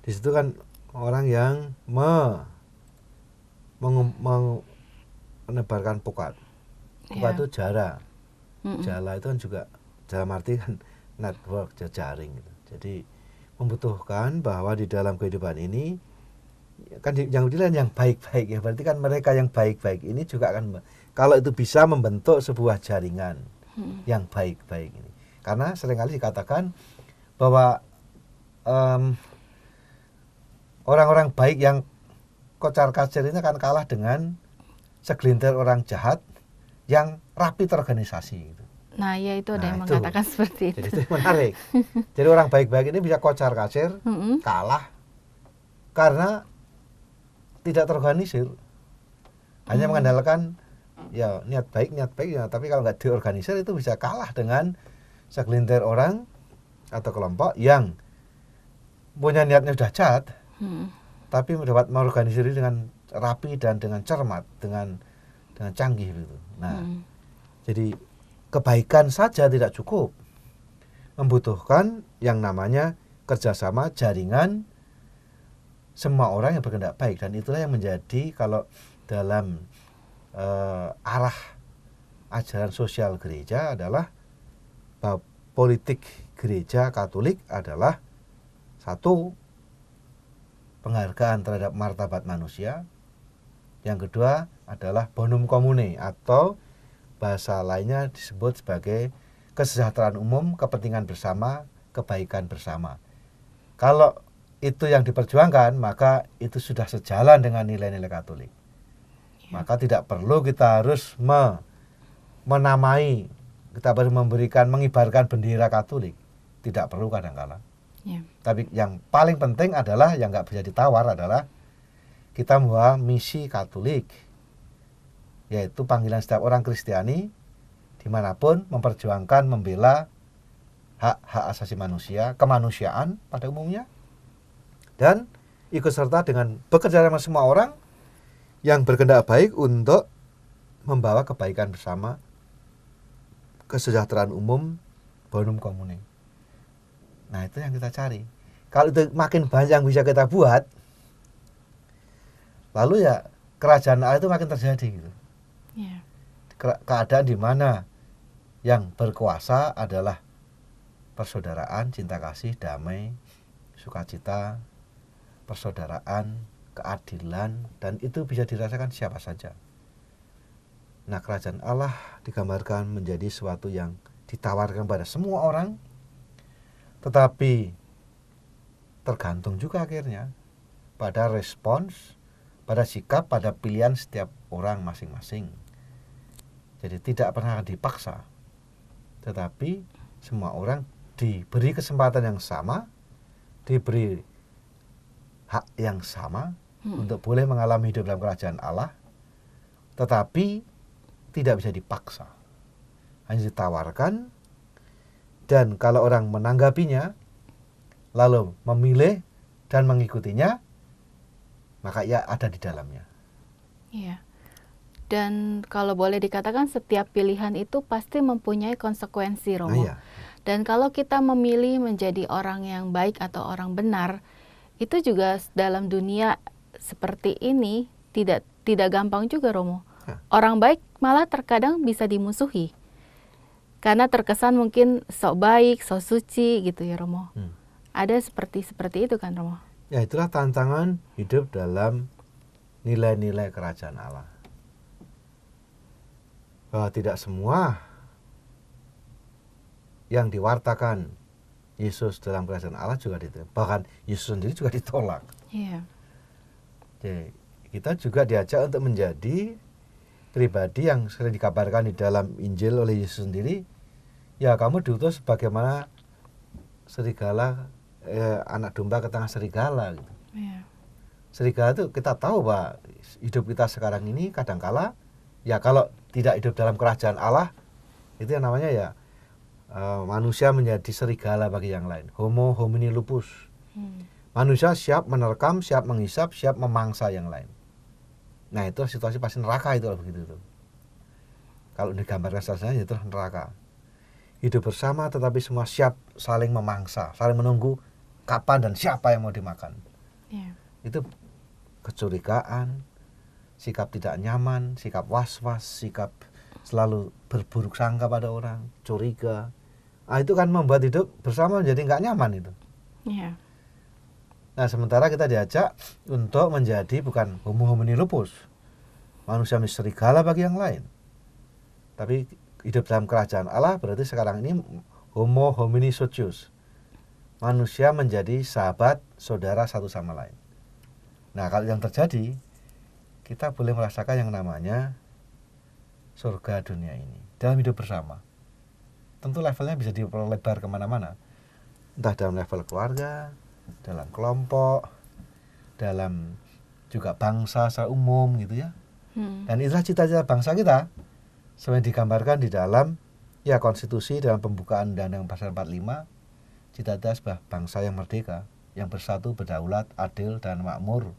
di situ kan orang yang menebarkan pukat. Pukat itu jara. Jala itu kan juga dalam arti kan network, jejaring gitu. Jadi membutuhkan bahwa di dalam kehidupan ini kan yang lain yang baik-baik ya, berarti kan mereka yang baik-baik ini juga akan, kalau itu bisa membentuk sebuah jaringan yang baik-baik ini. Karena seringkali dikatakan bahwa orang-orang baik yang kocar-kacir ini akan kalah dengan segelintir orang jahat yang rapi terorganisasi gitu. Nah ya itu ada yang mengatakan seperti itu. Jadi itu menarik. Jadi orang baik-baik ini bisa kocar-kacir, kalah karena tidak terorganisir. Hanya mengandalkan ya niat baik ya, tapi kalau nggak diorganisir itu bisa kalah dengan segelintir orang atau kelompok yang punya niatnya sudah jahat, tapi dapat mengorganisir dengan rapi dan dengan cermat, dengan canggih gitu. Nah, jadi kebaikan saja tidak cukup, membutuhkan yang namanya kerjasama, jaringan semua orang yang berkehendak baik, dan itulah yang menjadi kalau dalam arah ajaran sosial gereja adalah bahwa politik gereja Katolik adalah satu, penghargaan terhadap martabat manusia. Yang kedua adalah bonum commune atau bahasa lainnya disebut sebagai kesejahteraan umum, kepentingan bersama, kebaikan bersama. Kalau itu yang diperjuangkan, maka itu sudah sejalan dengan nilai-nilai Katolik. Maka tidak perlu kita harus menamai, kita harus mengibarkan bendera Katolik. Tidak perlu kadang-kala. Tapi yang paling penting adalah, yang nggak bisa ditawar adalah kita membawa misi Katolik, yaitu panggilan setiap orang Kristiani dimanapun memperjuangkan, membela hak-hak asasi manusia, kemanusiaan pada umumnya, dan ikut serta dengan bekerja sama semua orang yang berkehendak baik untuk membawa kebaikan bersama, kesejahteraan umum, bonum commune. Nah itu yang kita cari. Kalau itu makin banyak yang bisa kita buat, lalu ya kerajaan Allah itu makin terjadi gitu. Keadaan di mana yang berkuasa adalah persaudaraan, cinta kasih, damai, sukacita, persaudaraan, keadilan, dan itu bisa dirasakan siapa saja. Nah kerajaan Allah digambarkan menjadi sesuatu yang ditawarkan pada semua orang, tetapi tergantung juga akhirnya pada respons, pada sikap, pada pilihan setiap orang masing-masing. Jadi tidak pernah dipaksa, tetapi semua orang diberi kesempatan yang sama, diberi hak yang sama untuk boleh mengalami hidup dalam kerajaan Allah, tetapi tidak bisa dipaksa, hanya ditawarkan. Dan kalau orang menanggapinya lalu memilih dan mengikutinya, maka ia ada di dalamnya. Iya. Dan kalau boleh dikatakan setiap pilihan itu pasti mempunyai konsekuensi, Romo. Nah, iya. Dan kalau kita memilih menjadi orang yang baik atau orang benar, itu juga dalam dunia seperti ini tidak gampang juga, Romo. Ya. Orang baik malah terkadang bisa dimusuhi. Karena terkesan mungkin sok baik, sok suci gitu ya, Romo. Ada seperti itu kan, Romo? Ya, itulah tantangan hidup dalam nilai-nilai kerajaan Allah. Bahwa tidak semua yang diwartakan Yesus dalam kerajaan Allah juga diterima. Bahkan Yesus sendiri juga ditolak. Iya. Jadi, kita juga diajak untuk menjadi pribadi yang sering dikabarkan di dalam Injil oleh Yesus sendiri. Ya, kamu diutus sebagaimana serigala, anak domba ke tengah serigala gitu. Iya. Serigala itu kita tahu bahwa hidup kita sekarang ini kadangkala ya kalau tidak hidup dalam kerajaan Allah, itu yang namanya ya manusia menjadi serigala bagi yang lain. Homo homini lupus. Manusia siap menerkam, siap menghisap, siap memangsa yang lain. Nah, itu situasi pasti neraka itu begitu tuh. Kalau digambarkan seharusnya itu neraka. Hidup bersama tetapi semua siap saling memangsa, saling menunggu kapan dan siapa yang mau dimakan. Yeah. Itu kecurigaan, sikap tidak nyaman, sikap was-was, sikap selalu berburuk sangka pada orang, curiga. Nah, itu kan membuat hidup bersama menjadi nggak nyaman itu. Yeah. Nah, sementara kita diajak untuk menjadi bukan homo homini lupus, manusia serigala bagi yang lain. Tapi hidup dalam kerajaan Allah berarti sekarang ini homo homini socius. Manusia menjadi sahabat, saudara satu sama lain. Nah, kalau yang terjadi, kita boleh merasakan yang namanya surga dunia ini dalam hidup bersama. Tentu levelnya bisa diperlebar kemana-mana. Entah dalam level keluarga, dalam kelompok, dalam juga bangsa secara umum gitu ya. Dan itulah cita-cita bangsa kita. Sebenarnya digambarkan di dalam ya konstitusi dalam pembukaan Undang-Undang Pasal 45, cita-cita sebuah bangsa yang merdeka, yang bersatu, berdaulat, adil dan makmur,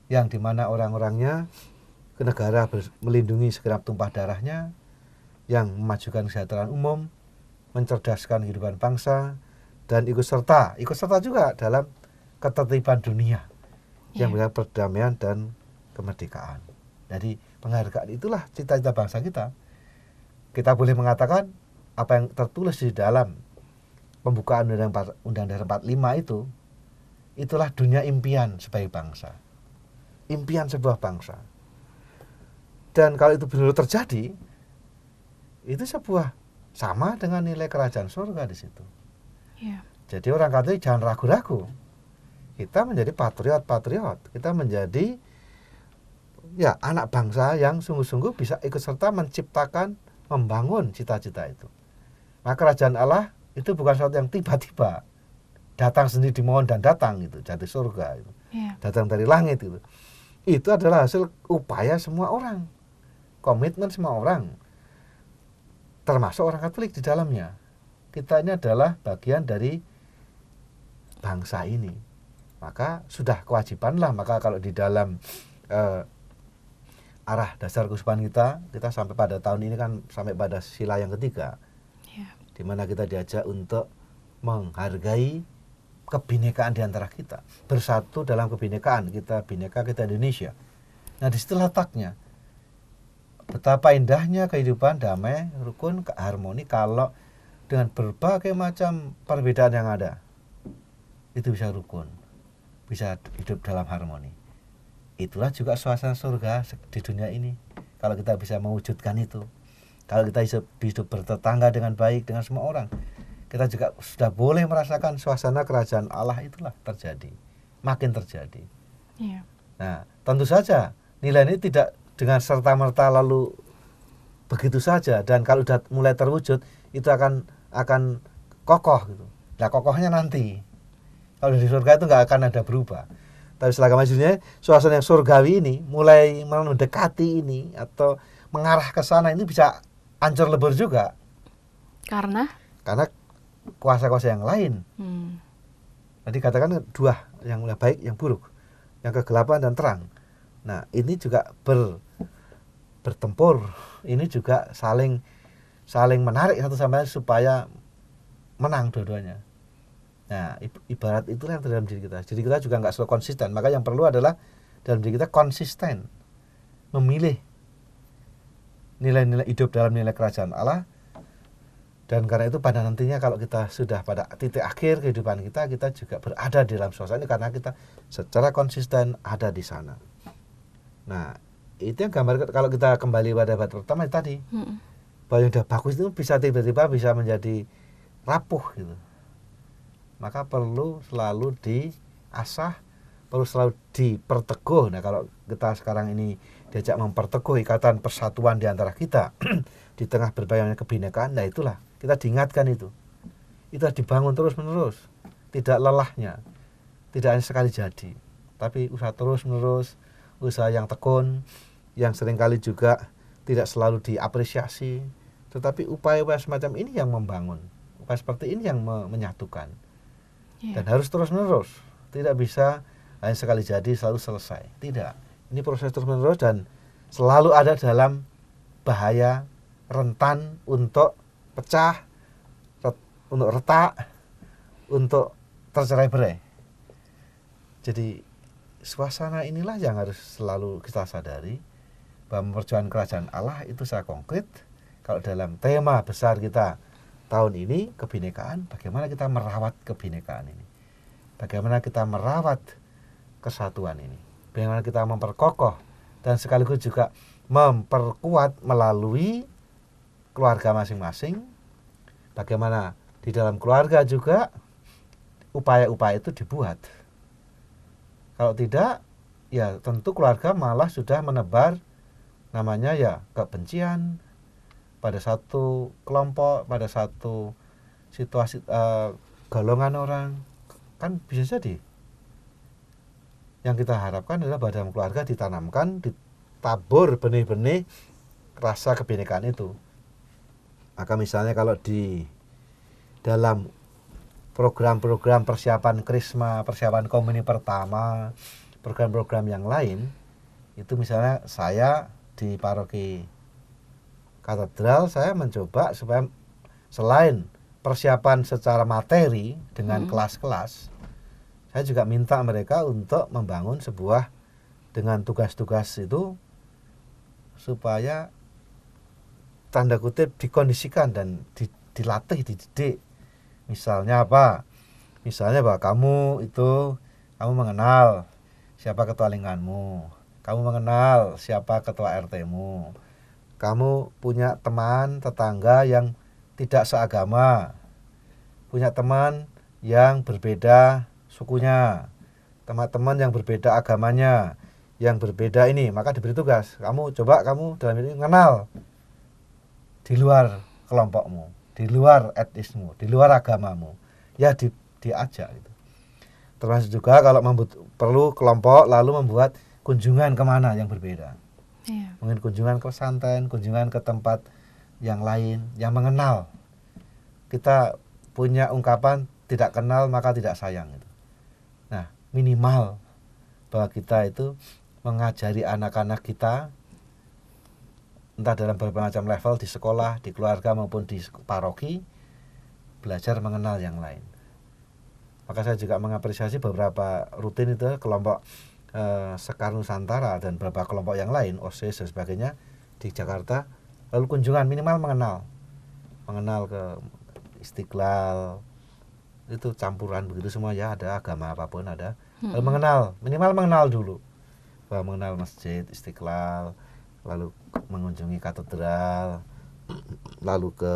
yang dimana orang-orangnya ke negara melindungi segenap tumpah darahnya, yang memajukan kesejahteraan umum, mencerdaskan kehidupan bangsa, dan ikut serta juga dalam ketertiban dunia yang berharap perdamaian dan kemerdekaan. Jadi penghargaan itulah cita-cita bangsa kita. Kita boleh mengatakan apa yang tertulis di dalam pembukaan Undang-Undang 45 itu, itulah dunia impian sebagai bangsa. Impian sebuah bangsa. Dan kalau itu benar-benar terjadi, itu sebuah sama dengan nilai kerajaan surga di situ. Yeah. Jadi orang Katolik jangan ragu-ragu. Kita menjadi patriot. Kita menjadi ya anak bangsa yang sungguh-sungguh bisa ikut serta menciptakan, membangun cita-cita itu. Maka kerajaan Allah itu bukan sesuatu yang tiba-tiba datang sendiri, dimohon dan datang gitu, jatuh surga itu. Yeah. Datang dari langit itu. Itu adalah hasil upaya semua orang, komitmen semua orang, termasuk orang Katolik di dalamnya. Kita ini adalah bagian dari bangsa ini. Maka sudah kewajibanlah, maka kalau di dalam arah dasar keuskupan kita sampai pada tahun ini kan sampai pada sila yang ketiga, di mana kita diajak untuk menghargai kebinekaan di antara kita, bersatu dalam kebinekaan. Kita bineka, kita Indonesia. Nah, di situ letaknya betapa indahnya kehidupan damai, rukun, harmoni kalau dengan berbagai macam perbedaan yang ada itu bisa rukun, bisa hidup dalam harmoni. Itulah juga suasana surga di dunia ini. Kalau kita bisa mewujudkan itu, kalau kita hidup bertetangga dengan baik dengan semua orang, kita juga sudah boleh merasakan suasana kerajaan Allah itulah terjadi, makin terjadi. Yeah. Nah, tentu saja nilai ini tidak dengan serta-merta lalu begitu saja, dan kalau sudah mulai terwujud itu akan kokoh gitu. Nah, kokohnya nanti. Kalau di surga itu nggak akan ada berubah. Tapi setelah kami dunia, suasana yang surgawi ini mulai mendekati ini atau mengarah ke sana ini bisa hancur lebur juga. Karena Kuasa-kuasa yang lain. Tadi katakan dua, yang baik, yang buruk, yang kegelapan dan terang. Nah, ini juga bertempur. Ini juga saling menarik satu sama lain supaya menang dua-duanya. Nah, ibarat itulah yang terjadi dalam diri kita. Jadi kita juga nggak selalu konsisten. Maka yang perlu adalah dalam diri kita konsisten memilih nilai-nilai hidup dalam nilai kerajaan Allah. Dan karena itu pada nantinya kalau kita sudah pada titik akhir kehidupan kita juga berada di dalam suasana ini karena kita secara konsisten ada di sana. Nah, itu yang gambar kalau kita kembali pada bait pertama tadi. Bahwa yang udah bagus itu bisa tiba-tiba bisa menjadi rapuh gitu. Maka perlu selalu diasah, perlu selalu diperteguh. Nah, kalau kita sekarang ini diajak memperteguh ikatan persatuan di antara kita di tengah berbagai kebinekaan, nah itulah kita diingatkan itu harus dibangun terus-menerus, tidak lelahnya, tidak hanya sekali jadi, tapi usaha terus-menerus, usaha yang tekun, yang seringkali juga tidak selalu diapresiasi, tetapi upaya-upaya semacam ini yang membangun, upaya seperti ini yang menyatukan, dan harus terus-menerus, tidak bisa hanya sekali jadi selalu selesai, tidak, ini proses terus-menerus dan selalu ada dalam bahaya rentan untuk pecah, untuk retak, untuk tercerai-berai. Jadi suasana inilah yang harus selalu kita sadari bahwa memperjuangkan kerajaan Allah itu secara konkret. Kalau dalam tema besar kita tahun ini kebinekaan, bagaimana kita merawat kebinekaan ini, bagaimana kita merawat kesatuan ini, bagaimana kita memperkokoh dan sekaligus juga memperkuat melalui keluarga masing-masing, bagaimana di dalam keluarga juga upaya-upaya itu dibuat. Kalau tidak, ya tentu keluarga malah sudah menebar namanya ya kebencian pada satu kelompok, pada satu situasi golongan orang, kan bisa jadi. Yang kita harapkan adalah pada dalam keluarga ditanamkan, ditabur benih-benih rasa kebinekaan itu. Maka misalnya kalau di dalam program-program persiapan Krisma, persiapan komuni pertama, program-program yang lain, itu misalnya saya di paroki katedral, saya mencoba supaya selain persiapan secara materi dengan kelas-kelas, saya juga minta mereka untuk membangun sebuah dengan tugas-tugas itu supaya tanda kutip dikondisikan dan dilatih, dididik. Misalnya apa? Misalnya bahwa kamu mengenal siapa ketua lingkunganmu, kamu mengenal siapa ketua RT-mu, kamu punya teman tetangga yang tidak seagama, punya teman yang berbeda sukunya, teman-teman yang berbeda agamanya, yang berbeda ini, maka diberi tugas. Kamu dalam ini mengenal di luar kelompokmu, di luar etnismu, di luar agamamu, ya diajak itu. Termasuk juga kalau perlu kelompok lalu membuat kunjungan kemana yang berbeda, mungkin kunjungan ke pesantren, kunjungan ke tempat yang lain, yang mengenal. Kita punya ungkapan tidak kenal maka tidak sayang itu. Nah, minimal bahwa kita itu mengajari anak-anak kita entah dalam berbagai macam level di sekolah, di keluarga maupun di paroki, belajar mengenal yang lain. Maka saya juga mengapresiasi beberapa rutin itu kelompok Sekar Nusantara dan beberapa kelompok yang lain, OSIS dan sebagainya di Jakarta, lalu kunjungan minimal mengenal ke Istiqlal, itu campuran begitu semua ya, ada agama apapun ada, lalu minimal mengenal dulu, bahwa mengenal masjid Istiqlal, lalu mengunjungi katedral, lalu ke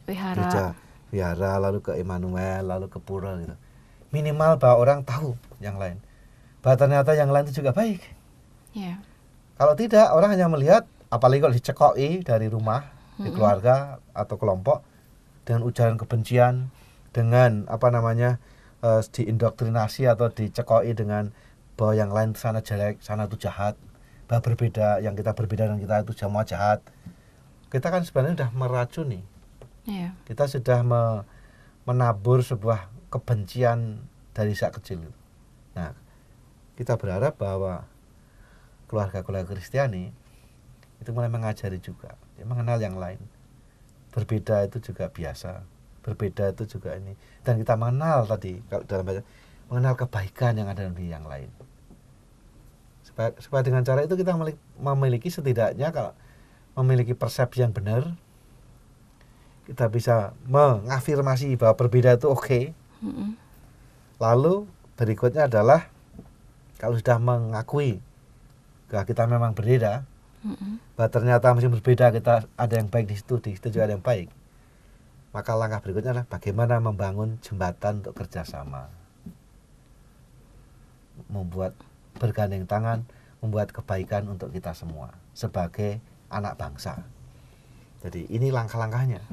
gereja wihara, lalu ke Immanuel, lalu ke pura gitu. Minimal bahwa orang tahu yang lain, bahwa ternyata yang lain itu juga baik. Kalau tidak, orang hanya melihat, apalagi kalau dicekoi dari rumah, di keluarga atau kelompok, dengan ujaran kebencian, dengan diindoktrinasi atau dicekoi dengan bahwa yang lain sana jelek, sana itu jahat, bahwa berbeda, yang kita berbeda dan kita itu semua jahat. Kita kan sebenarnya sudah meracuni. Iya. Kita sudah menabur sebuah kebencian dari sejak kecil. Nah, kita berharap bahwa keluarga-keluarga Kristiani itu mulai mengajari juga, mengenal yang lain. Berbeda itu juga biasa, berbeda itu juga ini. Dan kita mengenal tadi, kalau dalam bahasa, mengenal kebaikan yang ada di yang lain. Supaya dengan cara itu kita memiliki setidaknya, kalau memiliki persepsi yang benar, kita bisa mengafirmasi bahwa berbeda itu oke. Lalu berikutnya adalah kalau sudah mengakui bahwa kita memang berbeda, bahwa ternyata masih berbeda, kita ada yang baik di situ juga ada yang baik, maka langkah berikutnya adalah bagaimana membangun jembatan untuk kerjasama, membuat bergandeng tangan, membuat kebaikan untuk kita semua sebagai anak bangsa. Jadi ini langkah-langkahnya.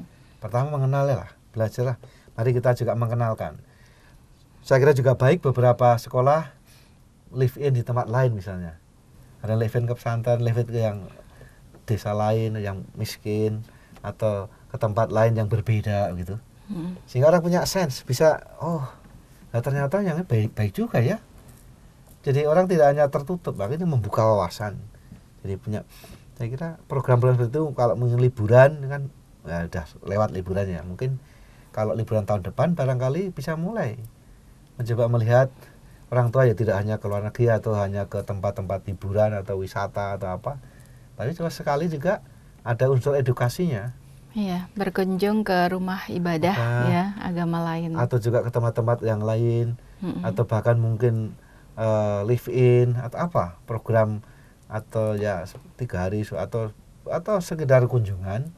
Pertama mengenalnya, belajarlah. Mari kita juga mengenalkan. Saya kira juga baik beberapa sekolah live in di tempat lain misalnya. Ada live in ke pesantren, live in ke yang desa lain, yang miskin, atau ke tempat lain yang berbeda gitu. Sehingga orang punya sense, bisa, nah ternyata yang baik-baik juga ya. Jadi orang tidak hanya tertutup, ini membuka wawasan. Jadi punya, saya kira program-program seperti itu kalau mungkin liburan kan, ya udah lewat liburannya. Mungkin kalau liburan tahun depan barangkali bisa mulai mencoba melihat orang tua ya tidak hanya ke luar negeri atau hanya ke tempat-tempat hiburan atau wisata atau apa, tapi cuma sekali juga ada unsur edukasinya. Iya, berkunjung ke rumah ibadah ya agama lain. Atau juga ke tempat-tempat yang lain, atau bahkan mungkin live in atau apa program, atau ya 3 hari atau sekedar kunjungan,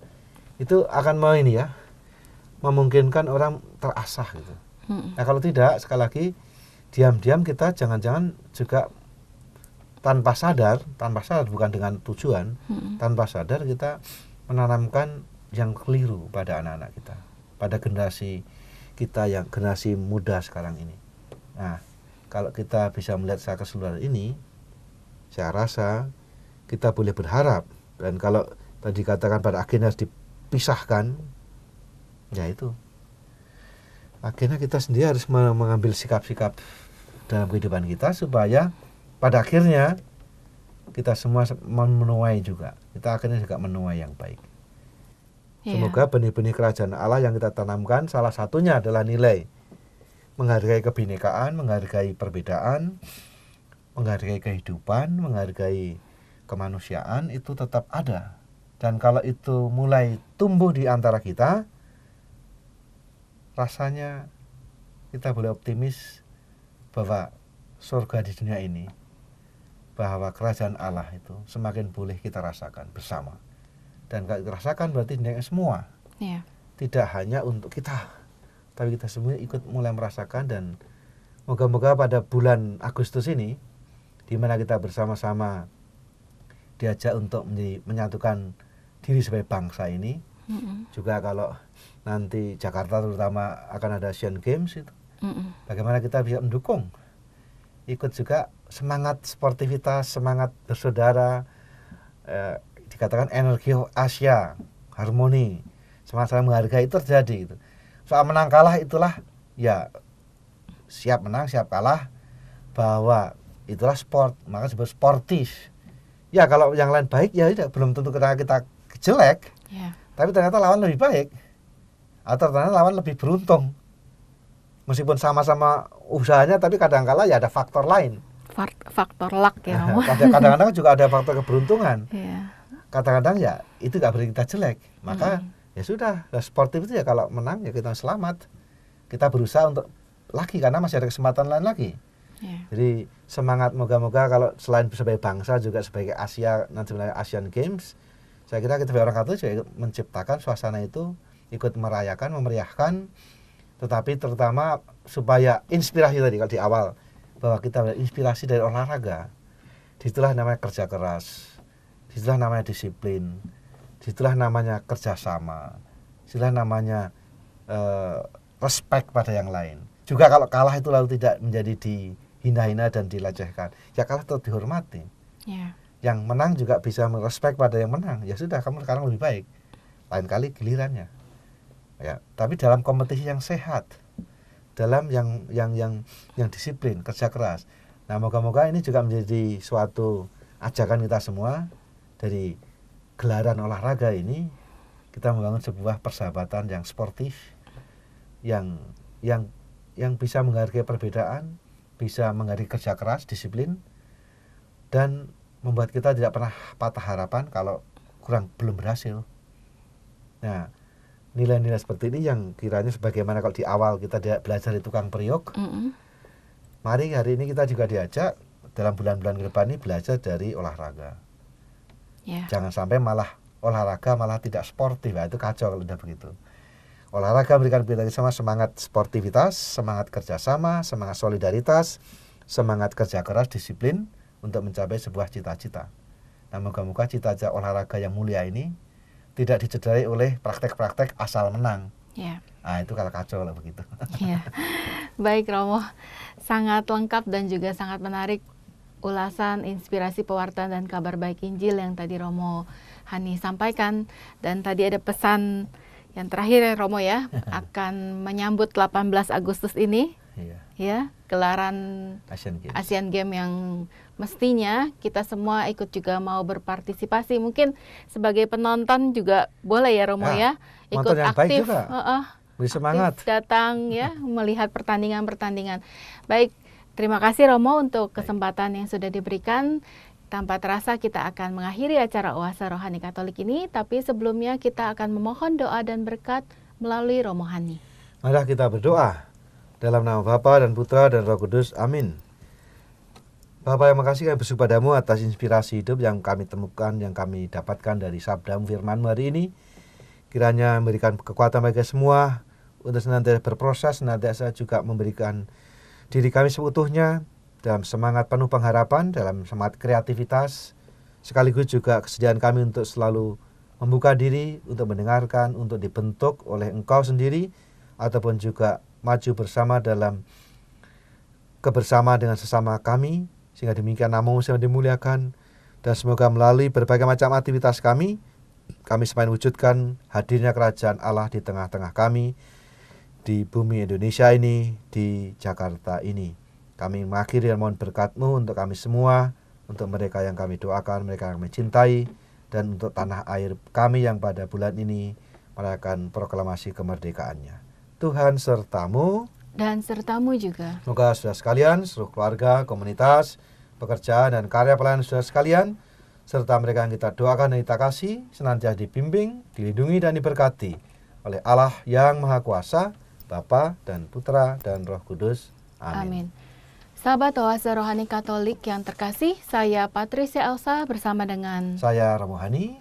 itu akan memungkinkan orang terasah gitu. Nah kalau tidak, sekali lagi diam-diam kita jangan-jangan juga tanpa sadar bukan dengan tujuan, tanpa sadar kita menanamkan yang keliru pada anak-anak kita, pada generasi kita yang generasi muda sekarang ini. Nah kalau kita bisa melihat secara keseluruhan ini, saya rasa kita boleh berharap. Dan kalau tadi katakan pada akhirnya harus dipisahkan, ya itu akhirnya kita sendiri harus mengambil sikap-sikap dalam kehidupan kita supaya pada akhirnya kita semua menuai juga. Kita akhirnya juga menuai yang baik. Semoga benih-benih kerajaan Allah yang kita tanamkan salah satunya adalah nilai menghargai kebinekaan, menghargai perbedaan, menghargai kehidupan, menghargai kemanusiaan itu tetap ada. Dan kalau itu mulai tumbuh di antara kita, rasanya kita boleh optimis bahwa surga di dunia ini, bahwa kerajaan Allah itu semakin boleh kita rasakan bersama. Dan kalau kita rasakan berarti dunia semua. Tidak hanya untuk kita, tapi kita semua ikut mulai merasakan. Dan moga-moga pada bulan Agustus ini, di mana kita bersama-sama diajak untuk menyatukan diri sebagai bangsa ini, juga kalau nanti Jakarta terutama akan ada Asian Games itu, bagaimana kita bisa mendukung, ikut juga semangat sportivitas, semangat bersaudara, dikatakan energi Asia, harmoni, semangat saling menghargai itu terjadi gitu. Soal menang kalah itulah ya siap menang siap kalah, bahwa itulah sport, maka disebut sportif. Ya kalau yang lain baik ya belum tentu kita jelek, tapi ternyata lawan lebih baik atau ternyata lawan lebih beruntung. Meskipun sama-sama usahanya, tapi kadang-kala ya ada faktor lain. Faktor luck ya. Kadang-kadang juga ada faktor keberuntungan. Kadang-kadang ya itu gak berarti kita jelek. Maka ya sudah, sportif itu ya kalau menang ya kita selamat. Kita berusaha untuk lagi karena masih ada kesempatan lain lagi. Jadi semangat, moga-moga kalau selain sebagai bangsa juga sebagai Asia, nanti Asian Games, saya kira kita sebagai orang Katolik juga ikut menciptakan suasana itu, ikut merayakan, memeriahkan, tetapi terutama supaya inspirasi tadi kalau di awal, bahwa kita inspirasi dari olahraga, disitulah namanya kerja keras, disitulah namanya disiplin, disitulah namanya kerjasama, disitulah namanya respect pada yang lain. Juga kalau kalah itu lalu tidak menjadi dihina-hina dan dilecehkan. Ya kalah tetap dihormati. Ya. Yang menang juga bisa merespek pada yang menang. Ya sudah, kamu sekarang lebih baik. Lain kali gilirannya. Ya, tapi dalam kompetisi yang sehat, dalam yang disiplin, kerja keras. Nah, moga-moga ini juga menjadi suatu ajakan kita semua dari gelaran olahraga ini, kita membangun sebuah persahabatan yang sportif, yang bisa menghargai perbedaan, bisa menghargai kerja keras, disiplin, dan membuat kita tidak pernah patah harapan kalau belum berhasil. Nah, nilai-nilai seperti ini yang kiranya sebagaimana kalau di awal kita belajar di tukang periuk, mari hari ini kita juga diajak dalam bulan-bulan ke depan ini belajar dari olahraga. Yeah. Jangan sampai malah olahraga malah tidak sportif, itu kacau kalau udah begitu. Olahraga memberikan kita sama semangat sportivitas, semangat kerjasama, semangat solidaritas, semangat kerja keras, disiplin untuk mencapai sebuah cita-cita. Nah, moga-moga cita-cita olahraga yang mulia ini tidak dicederai oleh praktek-praktek asal menang. Yeah. Nah, itu kalau kacau kalau begitu. Yeah. Baik Romo, sangat lengkap dan juga sangat menarik ulasan inspirasi pewartaan dan kabar baik Injil yang tadi Romo Hani sampaikan. Dan tadi ada pesan yang terakhir ya Romo ya, akan menyambut 18 Agustus ini, ya, gelaran Asian Games yang mestinya kita semua ikut juga mau berpartisipasi. Mungkin sebagai penonton juga boleh ya Romo ya, ikut aktif, semangat datang ya, melihat pertandingan-pertandingan. Baik, terima kasih Romo untuk kesempatan yang sudah diberikan. Tanpa terasa kita akan mengakhiri acara Oase Rohani Katolik ini, tapi sebelumnya kita akan memohon doa dan berkat melalui Romo Hani. Mari kita berdoa dalam nama Bapa dan Putra dan Roh Kudus. Amin. Bapa yang makasih, kami bersyukur padamu atas inspirasi hidup yang kami temukan, yang kami dapatkan dari sabda firman hari ini. Kiranya memberikan kekuatan bagi semua untuk senantiasa berproses, senantiasa juga memberikan diri kami seutuhnya dalam semangat penuh pengharapan, dalam semangat kreativitas, sekaligus juga kesediaan kami untuk selalu membuka diri untuk mendengarkan, untuk dibentuk oleh Engkau sendiri, ataupun juga maju bersama dalam kebersamaan dengan sesama kami, sehingga demikian namamu yang dimuliakan, dan semoga melalui berbagai macam aktivitas kami semakin wujudkan hadirnya kerajaan Allah di tengah-tengah kami, di bumi Indonesia ini, di Jakarta ini. Kami mengakhiri dan mohon berkat-Mu untuk kami semua, untuk mereka yang kami doakan, mereka yang kami cintai, dan untuk tanah air kami yang pada bulan ini merayakan proklamasi kemerdekaannya. Tuhan sertamu dan sertamu juga. Semoga saudara sekalian, seluruh keluarga, komunitas, pekerjaan dan karya pelayanan saudara sekalian, serta mereka yang kita doakan dan kita kasih, senantiasa dibimbing, dilindungi dan diberkati oleh Allah yang Maha Kuasa, Bapa dan Putra dan Roh Kudus. Amin. Sahabat Oase Rohani Katolik yang terkasih, saya Patricia Elsa bersama dengan saya Romo Hani.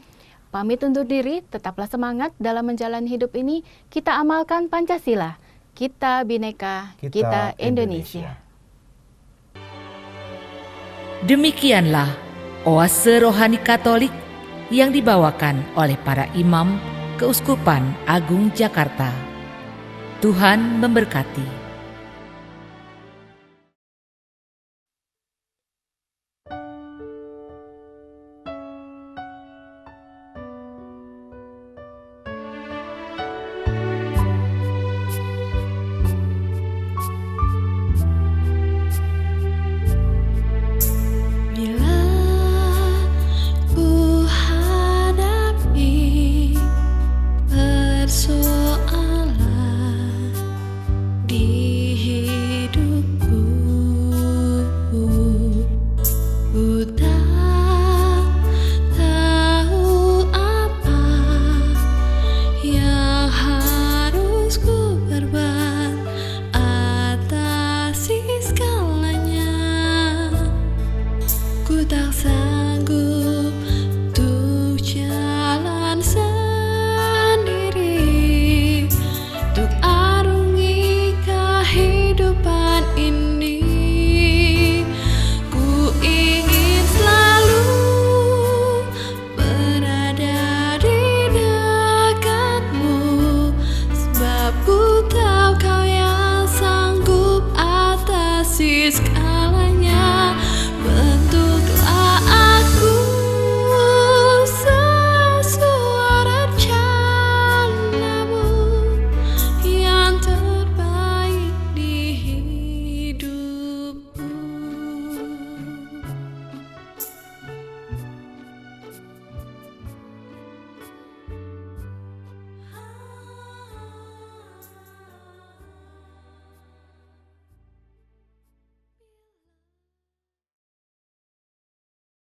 Pamit undur diri, tetaplah semangat dalam menjalani hidup ini. Kita amalkan Pancasila. Kita Bhinneka, kita Indonesia. Demikianlah Oase Rohani Katolik yang dibawakan oleh para imam Keuskupan Agung Jakarta. Tuhan memberkati.